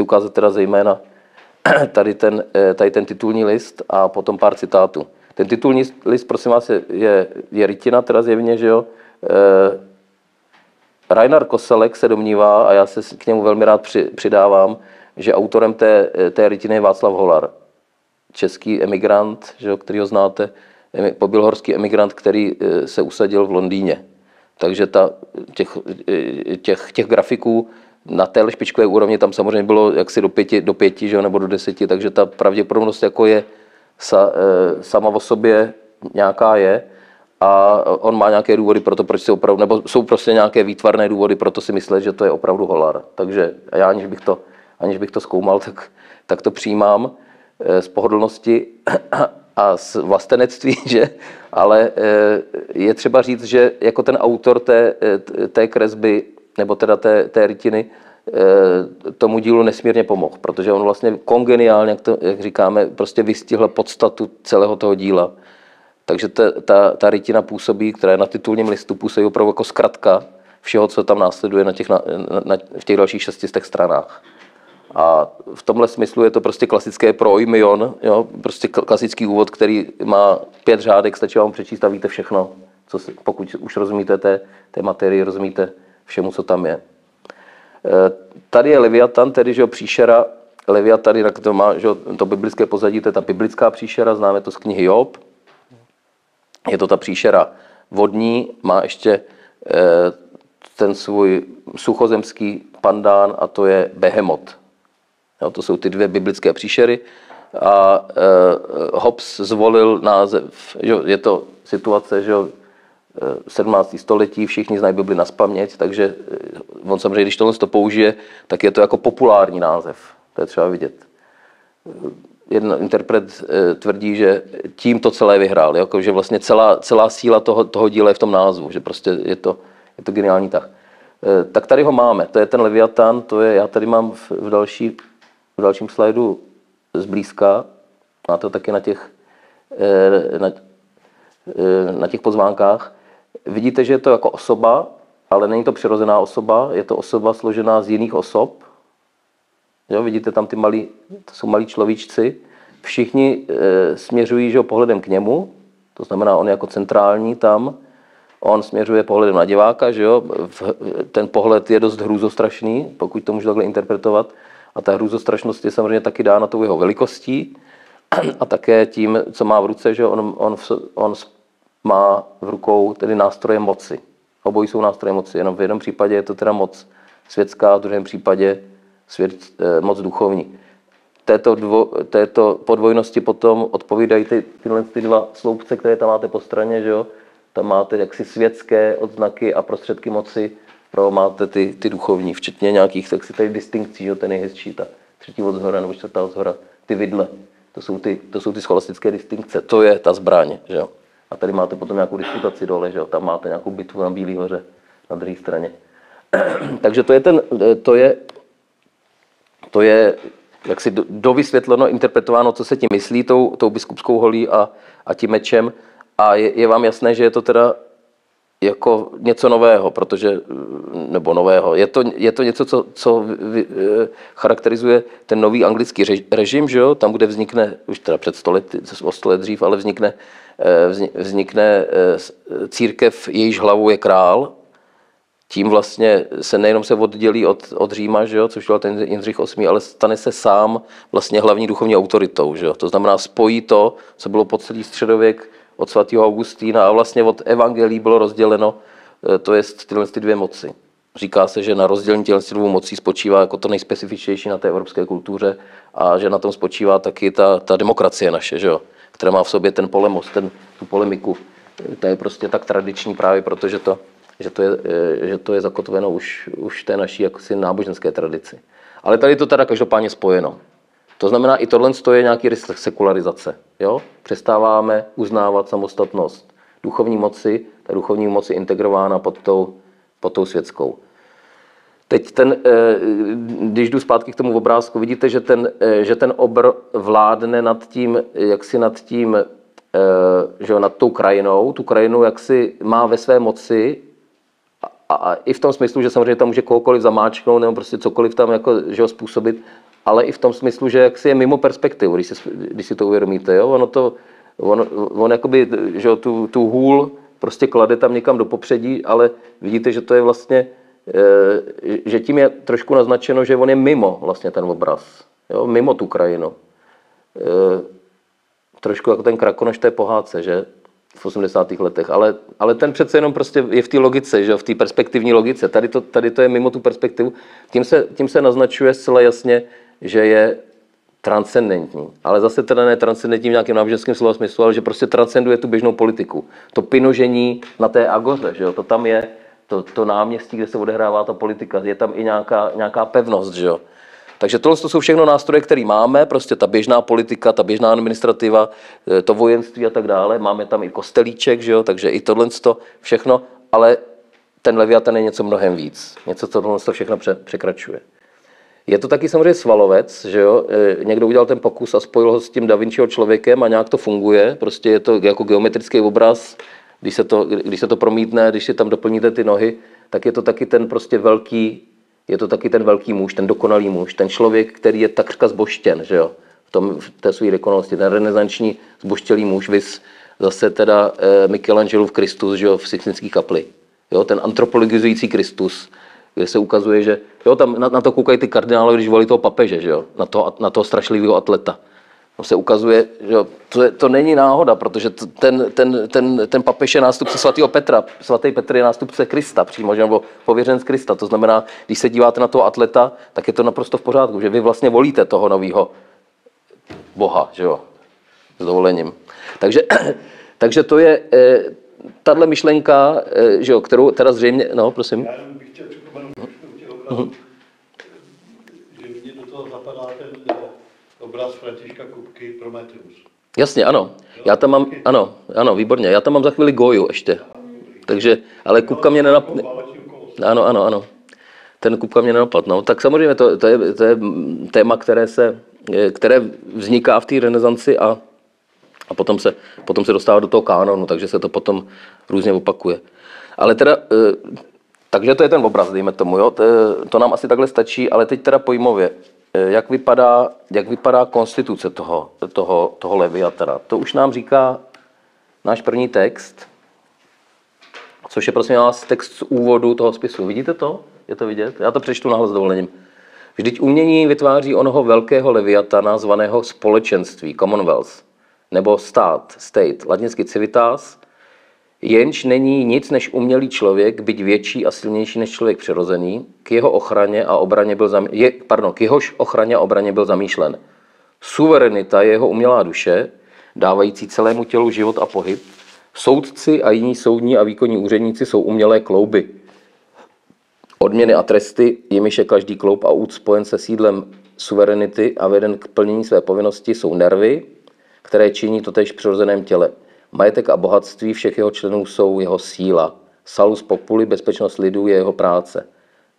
A: ukázat teda zejména tady ten titulní list a potom pár citátů. Ten titulní list, prosím vás, je rytina, teda zjevně, že jo. Rainer Koselleck se domnívá, a já se k němu velmi rád přidávám, že autorem té rytiny je Václav Holar, český emigrant, že jo, který ho znáte, pobělohorský emigrant, který se usadil v Londýně. Takže těch grafiků na té špičkové úrovni tam samozřejmě bylo jaksi do pěti, že jo, nebo do 10, takže ta pravděpodobnost jako je sama o sobě nějaká je a on má nějaké důvody pro to, proč se opravdu, nebo jsou prostě nějaké výtvarné důvody pro to si myslet, že to je opravdu Holar. Takže já aniž bych to zkoumal, tak to přijímám z pohodlnosti a z vlastenectví, že? Ale je třeba říct, že jako ten autor té kresby, nebo teda té rytiny, tomu dílu nesmírně pomohl, protože on vlastně kongeniálně, jak říkáme, prostě vystihl podstatu celého toho díla. Takže ta rytina působí, která je na titulním listu, působí opravdu jako zkratka všeho, co tam následuje v těch dalších 600 stranách. A v tomhle smyslu je to prostě klasické proimion, jo? Prostě klasický úvod, který má 5 řádek, stačí vám přečíst a víte všechno, pokud už rozumíte té materii, rozumíte všemu, co tam je. Tady je Leviatan, tedy že příšera. Leviatan, jinak to má že, to biblické pozadí, to je ta biblická příšera, známe to z knihy Job. Je to ta příšera vodní, má ještě ten svůj suchozemský pandán a to je Behemot. Jo, to jsou ty 2 biblické příšery a Hobbes zvolil název, že je to situace, že 17. století, všichni znají Bibli nazpaměť, takže on samozřejmě, když tohle to použije, tak je to jako populární název. To je třeba vidět. Jeden interpret tvrdí, že tím to celé vyhrál, jako, že vlastně celá síla toho díla je v tom názvu, že prostě je to geniální tah. Tak tady ho máme, to je ten Leviatan, já tady mám v dalším slajdu zblízka, máte to taky na těch pozvánkách. Vidíte, že je to jako osoba, ale není to přirozená osoba, je to osoba složená z jiných osob. Jo, vidíte tam to jsou malí človíčci. Všichni směřují že, pohledem k němu, to znamená, on je jako centrální tam. On směřuje pohledem na diváka, že jo? Ten pohled je dost hrůzostrašný, pokud to můžu takhle interpretovat. A ta hrůzostrašnost je samozřejmě taky dána tou jeho velikostí a také tím, co má v ruce, že on má v rukou tedy nástroje moci. Obojí jsou nástroje moci, jenom v jednom případě je to teda moc světská, v druhém případě moc duchovní. Této podvojnosti potom odpovídají tyhle 2 sloupce, které tam máte po straně, že jo? Tam máte jaksi světské odznaky a prostředky moci, máte ty duchovní, včetně nějakých tady distinkcí, že ten nejhezčí, ta 3. od zhora nebo 4. od zhora, ty vidle, to jsou ty scholastické distinkce, to je ta zbraň, že jo. A tady máte potom nějakou disputaci dole, že jo, tam máte nějakou bitvu na Bílé hoře na druhé straně. Takže to je jaksi dovysvětleno, interpretováno, co se tím myslí tou biskupskou holí a tím mečem. A je vám jasné, že je to teda jako něco nového, protože, nebo nového, je to něco, co charakterizuje ten nový anglický režim, že jo? Tam, kde vznikne, už teda před 100 lety, o 100 let dřív, ale vznikne církev, jejíž hlavou je král. Tím vlastně se nejenom se oddělí od Říma, že jo, což byl ten Jindřich VIII, ale stane se sám vlastně hlavní duchovní autoritou. Že jo. To znamená, spojí to, co bylo po celý středověk od svatého Augustína a vlastně od evangelií bylo rozděleno, to je tyhle dvě moci. Říká se, že na rozdělení těchto dvou mocí spočívá jako to nejspecifičnější na té evropské kultuře a že na tom spočívá taky ta demokracie naše, že jo, která má v sobě ten polemos, tu polemiku. To je prostě tak tradiční právě, protože že to je zakotveno už v té naší jakosi náboženské tradici. Ale tady to teda každopádně spojeno. To znamená, i tohle je nějaký risk sekularizace. Jo? Přestáváme uznávat samostatnost duchovní moci, ta duchovní moc je integrována pod tou světskou. Teď když jdu zpátky k tomu obrázku, vidíte, že ten obr vládne nad tou krajinou. Tu krajinu jaksi má ve své moci a i v tom smyslu, že samozřejmě tam může kohokoliv zamáčknout nebo prostě cokoliv tam jako, že ho způsobit, ale i v tom smyslu, že jaksi je mimo perspektivu, když si to uvědomíte. Jo? On jakoby, že tu hůl prostě klade tam někam do popředí, ale vidíte, že to je vlastně, že tím je trošku naznačeno, že on je mimo vlastně ten obraz, jo? Mimo tu krajinu. Trošku jako ten Krakonoš té pohádce, že? V 80. letech, ale ten přece jenom prostě je v té logice, že v té perspektivní logice. Tady to je mimo tu perspektivu. Tím se naznačuje zcela jasně, že je transcendentní. Ale zase teda ne transcendentní v nějakém náboženském slova smyslu, ale že prostě transcenduje tu běžnou politiku. To pinožení na té agoře, že jo, to tam je, to náměstí, kde se odehrává ta politika, je tam i nějaká pevnost, že jo. Takže tohle jsou všechno nástroje, které máme, prostě ta běžná politika, ta běžná administrativa, to vojenství a tak dále. Máme tam i kostelíček, že jo? Takže i tohle všechno, ale ten Leviatan je něco mnohem víc. Něco, co tohle všechno překračuje. Je to taky samozřejmě svalovec, že jo? Někdo udělal ten pokus a spojil ho s tím Da Vinciho člověkem a nějak to funguje. Prostě je to jako geometrický obraz, když se to promítne, když si tam doplníte ty nohy, tak je to taky ten prostě velký muž, ten dokonalý muž, ten člověk, který je takřka zboštěn, že jo, v té své dokonalosti, ten renesanční zboštělý muž, vys zase teda Michelangelův Kristus, že jo, v Sixtinské kapli. Jo, ten antropologizující Kristus, kde se ukazuje, že jo, tam na to koukají ty kardinálové, když volí toho papeže, že jo, na toho strašlivého atleta. Tam se ukazuje, že to není náhoda, protože ten papež je nástupce svatého Petra. Svatý Petr je nástupce Krista přímo, nebo pověřenec Krista. To znamená, když se díváte na toho atleta, tak je to naprosto v pořádku, že vy vlastně volíte toho nového Boha, že jo, s dovolením. Takže to je tahle myšlenka, že jo, kterou teda zřejmě, no, prosím.
B: Já jenom bych chtěl připomenout u těch obrazů, že mě do toho zapadá ten obraz Františka Kupky Prometheus.
A: Jasně, ano. Já tam mám, ano, výborně. Já tam mám za chvíli Goju ještě. Takže, ale Kupka mě nenapadne. Ano. Ten Kupka mě nenapadne. No, tak samozřejmě to je téma, které vzniká v té renesanci a potom se dostává do toho kánonu, takže se to potom různě opakuje. Ale teda, takže to je ten obraz, dejme tomu, jo. To nám asi takhle stačí, ale teď teda pojmově. Jak vypadá konstituce toho Leviatana. To už nám říká náš první text, což je prosím vás text z úvodu toho spisu. Vidíte to? Je to vidět? Já to přečtu nahlas s dovolením. Vždyť umění vytváří onoho velkého Leviatana zvaného společenství, Commonwealth, nebo stát, state, latinsky civitas, jenž není nic než umělý člověk, byť větší a silnější než člověk přirozený, k jehož ochraně a obraně byl zamýšlen. Suverenita je jeho umělá duše, dávající celému tělu život a pohyb. Soudci a jiní soudní a výkonní úředníci jsou umělé klouby. Odměny a tresty, jimiž je každý kloub a út spojen se sídlem suverenity a veden k plnění své povinnosti, jsou nervy, které činí totéž v přirozeném těle. Majetek a bohatství všech jeho členů jsou jeho síla. Salus populi, bezpečnost lidů, je jeho práce.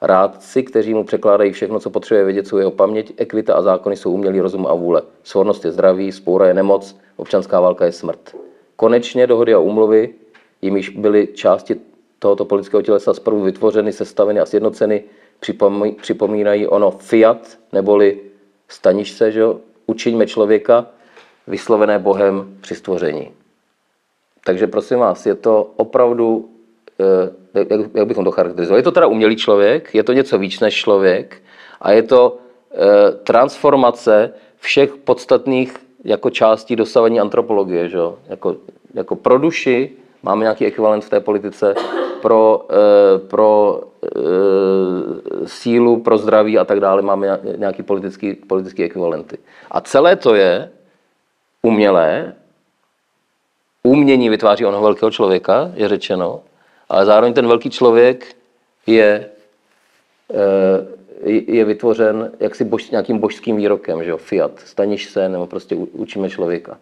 A: Rádci, kteří mu překládají všechno, co potřebuje vědět, jsou jeho paměť, ekvita a zákony jsou umělý rozum a vůle. Svornost je zdraví, vzpoura je nemoc, občanská válka je smrt. Konečně dohody a úmluvy, jimiž byly části tohoto politického tělesa zprvu vytvořeny, sestaveny a sjednoceny, připomínají ono fiat, neboli staniž se, že jo? Učiňme člověka, vyslovené Bohem při stvoření. Takže prosím vás, je to opravdu, jak bychom to charakterizovali, je to teda umělý člověk, je to něco víc než člověk a je to transformace všech podstatných jako částí dosavadní antropologie. Že? Jako pro duši máme nějaký ekvivalent v té politice, pro sílu, pro zdraví a tak dále máme nějaký politický ekvivalenty. A celé to je umělé, umění vytváří onoho velkého člověka, je řečeno, ale zároveň ten velký člověk je vytvořen jaksi nějakým božským výrokem, že jo, fiat, staniž se, nebo prostě učíme člověka.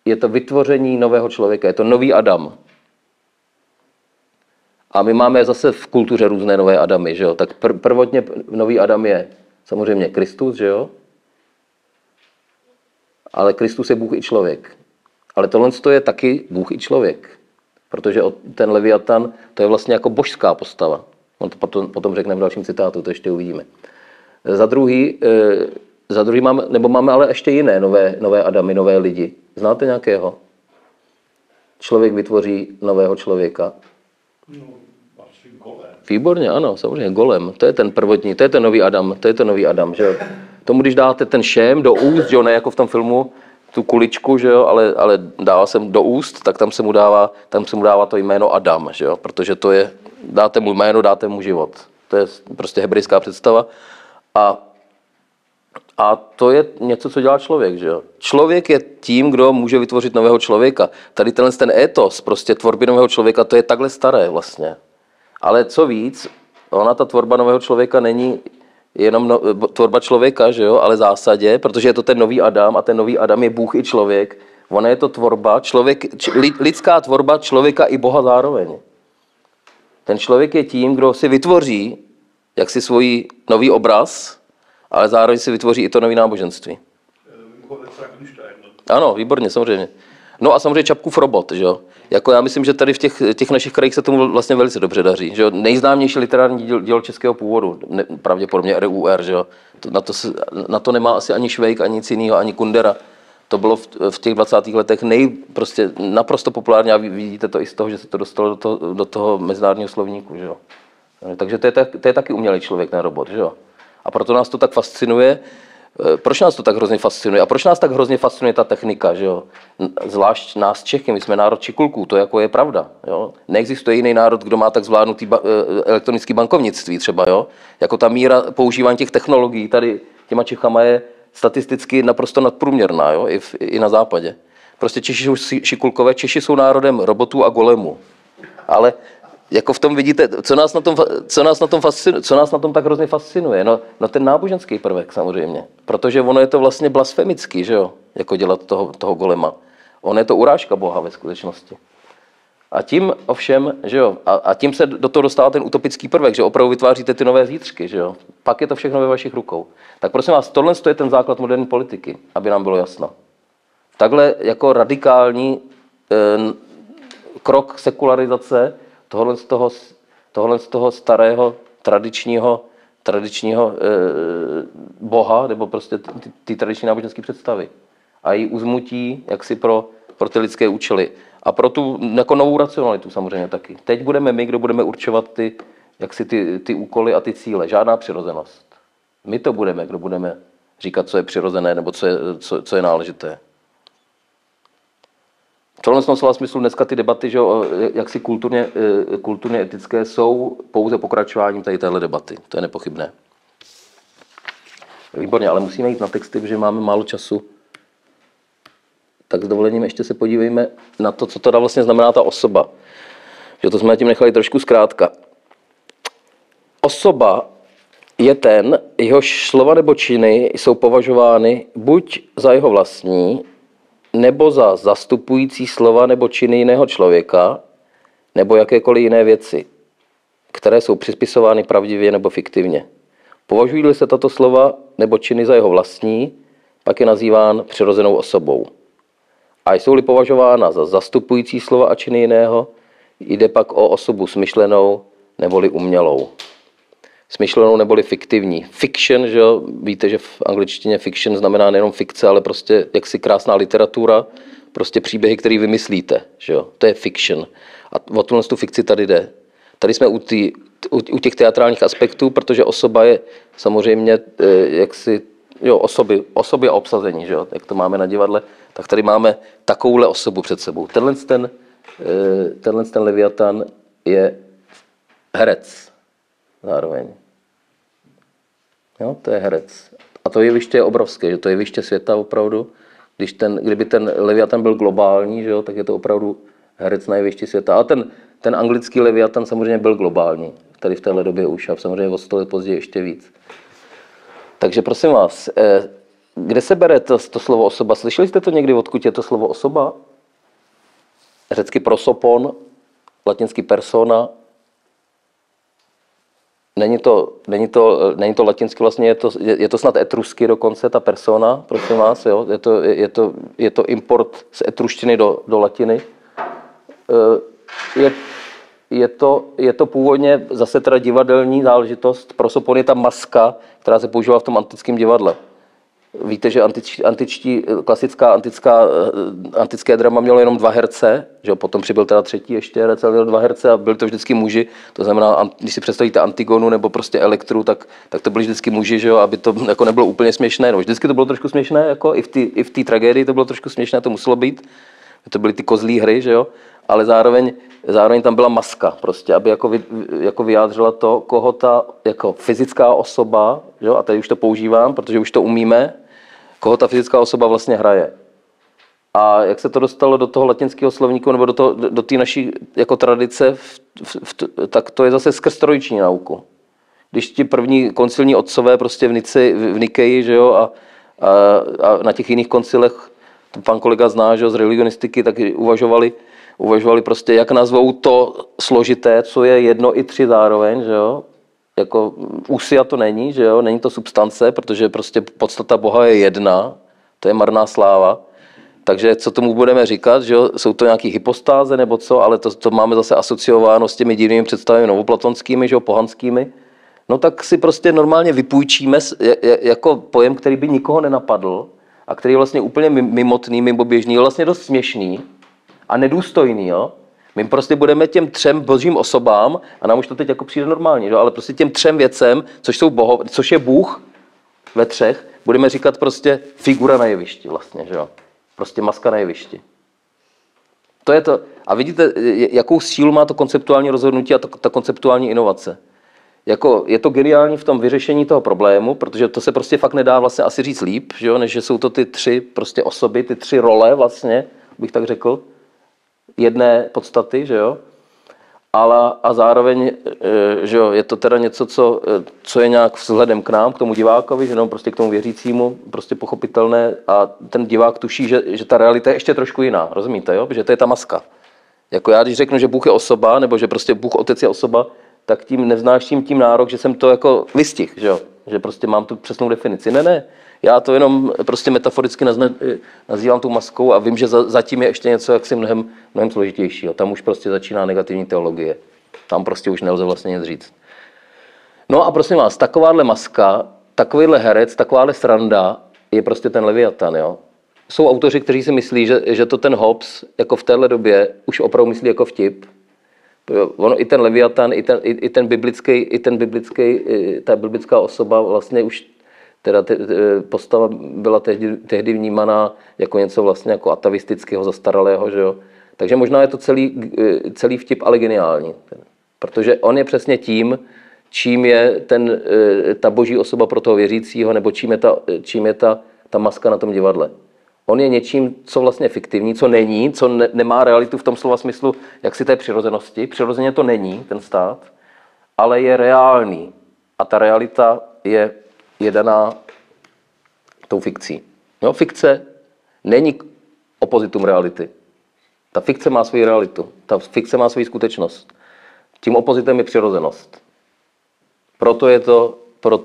A: Je to vytvoření nového člověka, je to nový Adam. A my máme zase v kultuře různé nové Adamy, že jo, tak prvotně nový Adam je samozřejmě Kristus, že jo, ale Kristus je Bůh i člověk. Ale tohle je taky Bůh i člověk. Protože ten Leviatan, to je vlastně jako božská postava. On to potom řekneme v dalším citátu, to ještě uvidíme. Za druhý máme ale ještě jiné nové Adamy, nové lidi. Znáte nějakého? Člověk vytvoří nového člověka.
B: No, asi Golem.
A: Výborně, ano, samozřejmě Golem. To je ten prvotní, to je ten nový Adam, že? Tomu, když dáte ten šém do úst, že jo, ne jako v tom filmu, tu kuličku, že jo, ale dává jsem do úst, tak tam se mu dává to jméno Adam, že jo, protože to je, dáte mu jméno, dáte mu život. To je prostě hebrejská představa. A to je něco, co dělá člověk, že jo. Člověk je tím, kdo může vytvořit nového člověka. Tady ten étos, prostě tvorby nového člověka, to je takhle staré vlastně. Ale co víc, ta tvorba nového člověka není jenom tvorba člověka, že jo, ale v zásadě, protože je to ten nový Adam a ten nový Adam je Bůh i člověk. Ona je to tvorba, lidská tvorba člověka i Boha zároveň. Ten člověk je tím, kdo si vytvoří jaksi svůj nový obraz, ale zároveň si vytvoří i to nový náboženství. Ano, výborně, samozřejmě. No a samozřejmě Čapkův robot, že jo. Jako já myslím, že tady v těch našich krajích se tomu vlastně velice dobře daří. Že jo? Nejznámější literární dílo českého původu, pravděpodobně RUR, že jo? Na to nemá asi ani Švejk, ani nic jiného, ani Kundera. To bylo v těch 20. letech prostě naprosto populární a vidíte to i z toho, že se to dostalo do toho mezinárodního slovníku. Že jo? Takže to je taky umělý člověk, ten robot. Že jo? A proto nás to tak fascinuje. Proč nás to tak hrozně fascinuje? A proč nás tak hrozně fascinuje ta technika? Že jo? Zvlášť nás Čechy, my jsme národ čikulků, to jako je pravda. Jo? Neexistuje jiný národ, kdo má tak zvládnutý elektronické bankovnictví třeba. Jo? Jako ta míra používání těch technologií tady těma Čechama je statisticky naprosto nadprůměrná, jo? I na západě. Prostě Češi jsou šikulkové, Češi jsou národem robotů a golemů. Ale jako v tom vidíte, co nás na tom tak hrozně fascinuje? No ten náboženský prvek samozřejmě, protože ono je to vlastně blasfemický, že jo, jako dělat toho golema. Ono je to urážka Boha ve skutečnosti. A tím ovšem, že jo, a tím se do toho dostává ten utopický prvek, že opravdu vytváříte ty nové zítřky, že jo. Pak je to všechno ve vašich rukou. Tak prosím vás, tohle je ten základ moderní politiky, aby nám bylo jasno. Takhle jako radikální krok sekularizace tohle z toho starého, tradičního boha, nebo prostě ty tradiční náboženské představy. A ji uzmutí jaksi pro ty lidské účely. A pro tu jako novou racionalitu samozřejmě taky. Teď budeme my, kdo budeme určovat ty úkoly a ty cíle. Žádná přirozenost. My to budeme, kdo budeme říkat, co je přirozené, nebo co je náležité. V tomhle slova smyslu dneska ty debaty, že jaksi kulturně etické, jsou pouze pokračováním téhle debaty. To je nepochybné. Výborně, ale musíme jít na texty, protože máme málo času. Tak s dovolením ještě se podívejme na to, co teda vlastně znamená ta osoba. Že to jsme tím nechali trošku zkrátka. Osoba je ten, jehož slova nebo činy jsou považovány buď za jeho vlastní, nebo za zastupující slova nebo činy jiného člověka, nebo jakékoliv jiné věci, které jsou přispisovány pravdivě nebo fiktivně. Považují-li se tato slova nebo činy za jeho vlastní, pak je nazýván přirozenou osobou. A jsou-li považována za zastupující slova a činy jiného, jde pak o osobu smyšlenou neboli umělou. Smyšlenou neboli fiktivní. Fiction, že jo? Víte, že v angličtině fiction znamená nejenom fikce, ale prostě jaksi krásná literatura, prostě příběhy, které vymyslíte. Že jo? To je fiction. A o tuhle tu fikci tady jde. Tady jsme u těch teatrálních aspektů, protože osoba je samozřejmě jaksi, jo, osoby a obsazení, že jo? Jak to máme na divadle, tak tady máme takovouhle osobu před sebou. Tenhle ten Leviatan je herec zároveň. Jo, to je herec. A to jeviště je obrovské, že to jeviště světa opravdu. Kdyby ten Leviatan byl globální, že jo, tak je to opravdu herec na jevišti světa. A ten anglický Leviatan samozřejmě byl globální. Tady v téhle době už a samozřejmě o 100 let později ještě víc. Takže prosím vás, kde se bere to slovo osoba? Slyšeli jste to někdy, odkud je to slovo osoba? Řecky prosopon, latinsky persona. Není to latinsky, vlastně je to snad etrusky dokonce, ta persona, prosím vás, jo? Je to import z etruštiny do latiny. Je to původně zase teda divadelní záležitost. Prosopon je ta maska, která se používala v tom antickém divadle. Víte, že antické drama mělo jenom 2 herce, že potom přibyl teda třetí ještě herec, ale měl 2 herce a byli to vždycky muži. To znamená, když si představíte Antigonu nebo prostě Elektru, tak to byli vždycky muži, že jo, aby to jako nebylo úplně směšné. No, vždycky to bylo trošku směšné, jako i v té tragédii to bylo trošku směšné, to muselo být. To byly ty kozlí hry, že jo, ale zároveň tam byla maska, prostě, aby jako vyjádřila to, koho ta jako fyzická osoba, že jo, a tady už to používám, protože už to umíme, koho ta fyzická osoba vlastně hraje. A jak se to dostalo do toho latinského slovníku nebo do té naší jako tradice, tak to je zase skrz trojiční nauku. Když ti první koncilní otcové prostě v Nikeji, že jo, a na těch jiných koncilech, to pan kolega zná, že jo, z religionistiky, tak uvažovali prostě, jak nazvou to složité, co je 1 i 3 zároveň, že jo. Jako úsia to není, že jo, není to substance, protože prostě podstata Boha je jedna, to je marná sláva. Takže co tomu budeme říkat, že jo, jsou to nějaké hypostáze nebo co, ale to máme zase asociováno s těmi divnými představami novoplatonskými, že jo, pohanskými. No tak si prostě normálně vypůjčíme jako pojem, který by nikoho nenapadl a který je vlastně úplně mimotný, mimoběžný, vlastně dost směšný a nedůstojný, jo. My prostě budeme těm 3 božím osobám, a nám už to teď jako přijde normálně, jo? Ale prostě těm 3 věcem, což je Bůh ve 3, budeme říkat prostě figura na jevišti vlastně, že jo? Prostě maska na jevišti. To je to. A vidíte, jakou sílu má to konceptuální rozhodnutí a ta konceptuální inovace. Jako, je to geniální v tom vyřešení toho problému, protože to se prostě fakt nedá vlastně asi říct líp, že jo? Než že jsou to ty 3 prostě osoby, ty 3 role vlastně, bych tak řekl. Jedné podstaty, že jo, a zároveň, že jo, je to teda něco, co je nějak vzhledem k nám, k tomu divákovi, že no, prostě k tomu věřícímu, prostě pochopitelné a ten divák tuší, že ta realita je ještě trošku jiná, rozumíte, jo, že to je ta maska. Jako já, když řeknu, že Bůh je osoba, nebo že prostě Bůh Otec je osoba, tak tím nevznáším tím nárok, že jsem to jako vystih, že jo, že prostě mám tu přesnou definici. Ne, já to jenom prostě metaforicky nazývám tou maskou a vím, že zatím je ještě něco jaksi mnohem složitějšího. Tam už prostě začíná negativní teologie. Tam prostě už nelze vlastně nic říct. No a prosím vás, takováhle maska, takovýhle herec, takováhle sranda je prostě ten Leviatan, jo. Jsou autoři, kteří si myslí, že to ten Hobbes jako v téhle době už opravdu myslí jako vtip. Ono i ten Leviatan, ta biblická osoba vlastně už teda postava byla tehdy vnímaná jako něco vlastně jako atavistického, zastaralého, že jo. Takže možná je to celý vtip, ale geniální. Protože on je přesně tím, čím je ta boží osoba pro toho věřícího, nebo čím je ta maska na tom divadle. On je něčím, co vlastně je fiktivní, co není, co nemá realitu v tom slova smyslu, jak si té přirozenosti. Přirozeně to není, ten stát, ale je reálný. A ta realita je daná tou fikcí. No, fikce není opozitum reality. Ta fikce má svoji realitu. Ta fikce má svoji skutečnost. Tím opozitem je přirozenost. Proto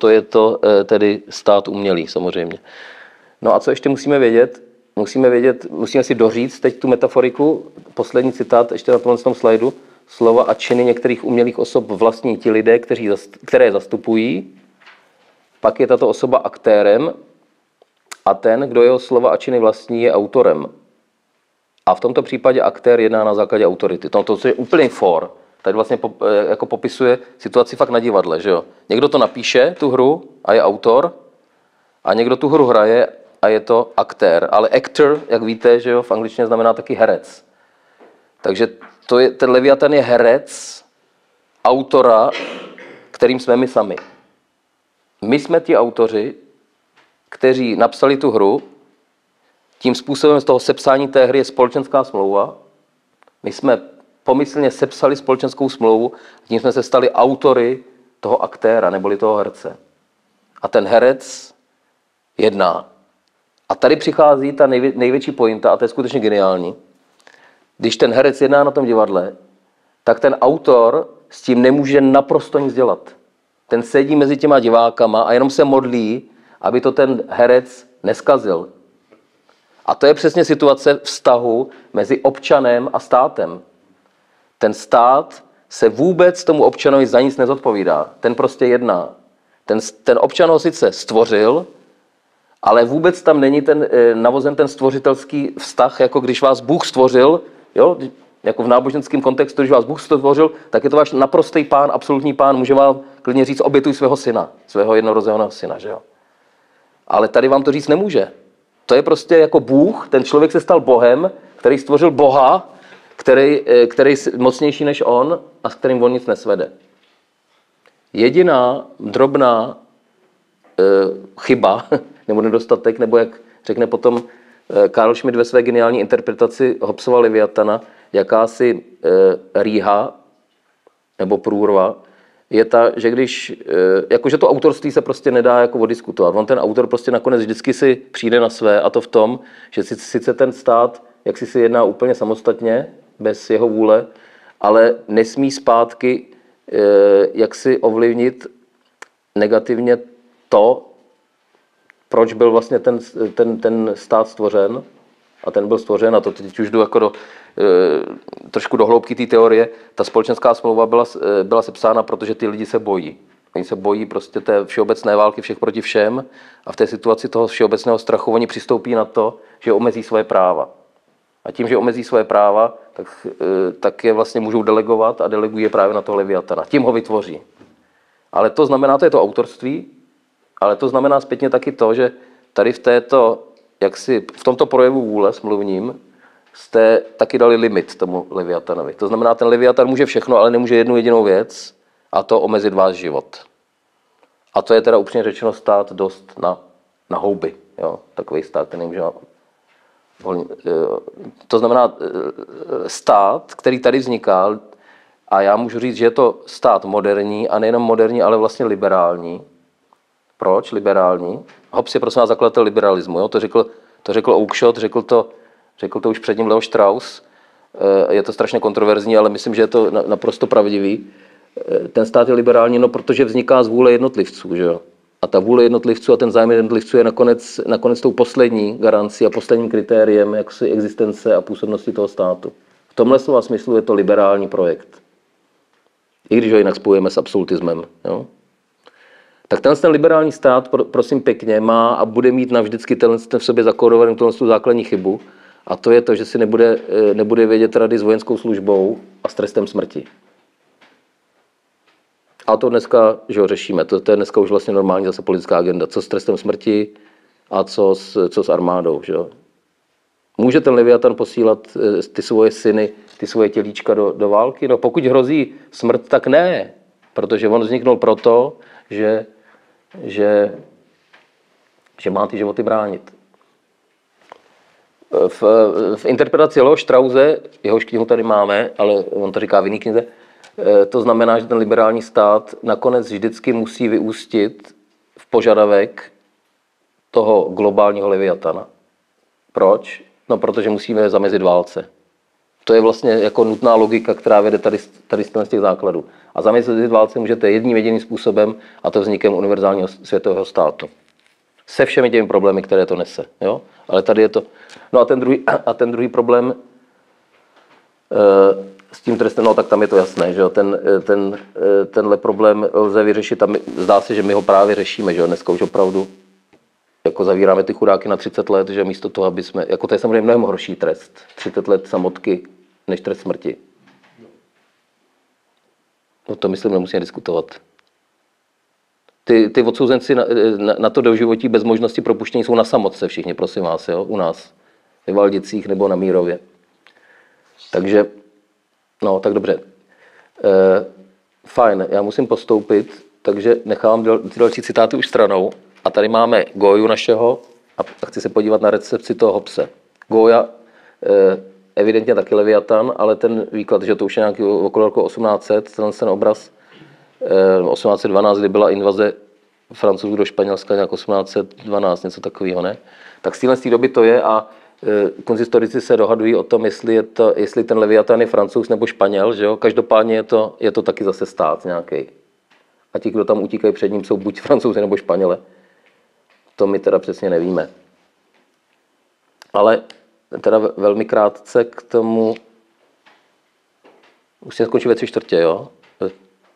A: je to tedy stát umělý, samozřejmě. No a co ještě musíme vědět, musíme si doříct teď tu metaforiku, poslední citát ještě na tom slajdu, slova a činy některých umělých osob vlastní ti lidé, které zastupují, pak je tato osoba aktérem a ten, kdo jeho slova a činy vlastní, je autorem. A v tomto případě aktér jedná na základě autority. To je úplný for. Tady vlastně jako popisuje situaci fakt na divadle, že jo. Někdo to napíše, tu hru, a je autor, a někdo tu hru hraje a je to aktér. Ale actor, jak víte, že jo, v angličtině znamená taky herec. Takže ten Leviatan je herec autora, kterým jsme my sami. My jsme ti autoři, kteří napsali tu hru, tím způsobem z toho sepsání té hry je společenská smlouva. My jsme pomyslně sepsali společenskou smlouvu, tím jsme se stali autory toho aktéra, neboli toho herce. A ten herec jedná. A tady přichází ta největší pointa, a to je skutečně geniální. Když ten herec jedná na tom divadle, tak ten autor s tím nemůže naprosto nic dělat. Ten sedí mezi těma divákama a jenom se modlí, aby to ten herec neskazil. A to je přesně situace vztahu mezi občanem a státem. Ten stát se vůbec tomu občanovi za nic nezodpovídá. Ten prostě jedná. Ten občan ho sice stvořil, ale vůbec tam není navozen ten stvořitelský vztah, jako když vás Bůh stvořil, jo? Jako v náboženském kontextu, když vás Bůh stvořil, tak je to váš naprostý pán, absolutní pán, může vám klidně říct, obětuj svého syna, svého jednorozeného syna, že jo? Ale tady vám to říct nemůže. To je prostě jako Bůh, ten člověk se stal Bohem, který stvořil Boha, který je mocnější než on a s kterým on nic nesvede. Jediná drobná chyba, nebo nedostatek, nebo jak řekne potom Carl Schmitt ve své geniální interpretaci Hobbesova Leviatana, jakási rýha nebo průrva, je ta, že jakože to autorství se prostě nedá jako odiskutovat. On ten autor prostě nakonec vždycky si přijde na své, a to v tom, že sice ten stát jak si jedná úplně samostatně, bez jeho vůle, ale nesmí zpátky jak si ovlivnit negativně to, proč byl vlastně ten stát stvořen. A ten byl stvořen, a to teď už jdu jako trošku do hloubky té teorie. Ta společenská smlouva byla sepsána, protože ty lidi se bojí. Oni se bojí prostě té všeobecné války všech proti všem a v té situaci toho všeobecného strachu oni přistoupí na to, že omezí svoje práva. A tím, že omezí svoje práva, tak je vlastně můžou delegovat a delegují je právě na toho Leviatana. Tím ho vytvoří. Ale to znamená, to je to autorství, ale to znamená zpětně taky to, že tady v tomto projevu vůle smluvním jste taky dali limit tomu Leviatanovi. To znamená, ten Leviatan může všechno, ale nemůže jednu jedinou věc, a to omezit váš život. A to je teda upřímně řečeno stát dost na houby. Jo? Takový stát, který nemůže... To znamená stát, který tady vznikal, a já můžu říct, že je to stát moderní, a nejenom moderní, ale vlastně liberální. Proč liberální? Hobbes je prosím vás zakladatel liberalismu. Jo? To řekl Oakeshott, řekl to už před ním Leo Strauss. Je to strašně kontroverzní, ale myslím, že je to naprosto pravdivý. Ten stát je liberální, no protože vzniká z vůle jednotlivců, že jo? A ta vůle jednotlivců a ten zájem jednotlivců je nakonec tou poslední garancí a posledním kritériem jaksi existence a působnosti toho státu. V tomhle slova smyslu je to liberální projekt. I když ho jinak spojujeme s absolutismem. Jo? Tak ten liberální stát, prosím pěkně, má a bude mít navždycky ten v sobě zakódovanou tu základní chybu, a to je to, že si nebude vědět rady s vojenskou službou a s trestem smrti. A to dneska řešíme. To je dneska už vlastně normální zase politická agenda. Co s trestem smrti a co s armádou. Že? Může ten Leviatan posílat ty svoje syny, ty svoje tělíčka do války? No pokud hrozí smrt, tak ne. Protože on vzniknul proto, že má ty životy bránit. V interpretaci Leo Strausse, jehož knihu tady máme, ale on to říká v jiný knize, to znamená, že ten liberální stát nakonec vždycky musí vyústit v požadavek toho globálního Leviatana. Proč? No, protože musíme zamezit válce. To je vlastně jako nutná logika, která vede tady z těch základů. A zamezit válce můžete jedním jediným způsobem, a to vznikem univerzálního světového státu. Se všemi těmi problémy, které to nese. Jo? Ale tady je to... No a ten druhý problém s tím trestem, no tak tam je to jasné, že jo? Tenhle problém lze vyřešit a zdá se, že my ho právě řešíme, že jo? Dneska už opravdu jako zavíráme ty chudáky na 30 let, že místo toho, aby jsme... Jako to je samozřejmě mnohem horší trest. 30 let samotky, než trest smrti. No to myslím, nemusíme diskutovat. Ty odsouzenci na to doživotí bez možnosti propuštění jsou na samotce všichni, prosím vás, jo? U nás. Ve Valdicích nebo na Mírově. Takže, no tak dobře. Fajn, já musím postoupit, takže nechám ty další citáty už stranou. A tady máme Goju našeho a chci se podívat na recepci toho Hobbese. Goja evidentně taky Leviatan, ale ten výklad, že to už je nějaký okolo roku 1800, ten obraz 1812, kdy byla invaze Francouzů do Španělska, nějak 1812, něco takového, ne? Tak z téhle doby to je a konzistorici se dohadují o tom, jestli ten Leviatan je Francouz nebo Španěl, že jo? Každopádně je to taky zase stát nějaký. A ti, kdo tam utíkají před ním, jsou buď Francouzi nebo Španěle. To my teda přesně nevíme. Ale teda velmi krátce k tomu... Už jsem skončil ve 3/4, jo?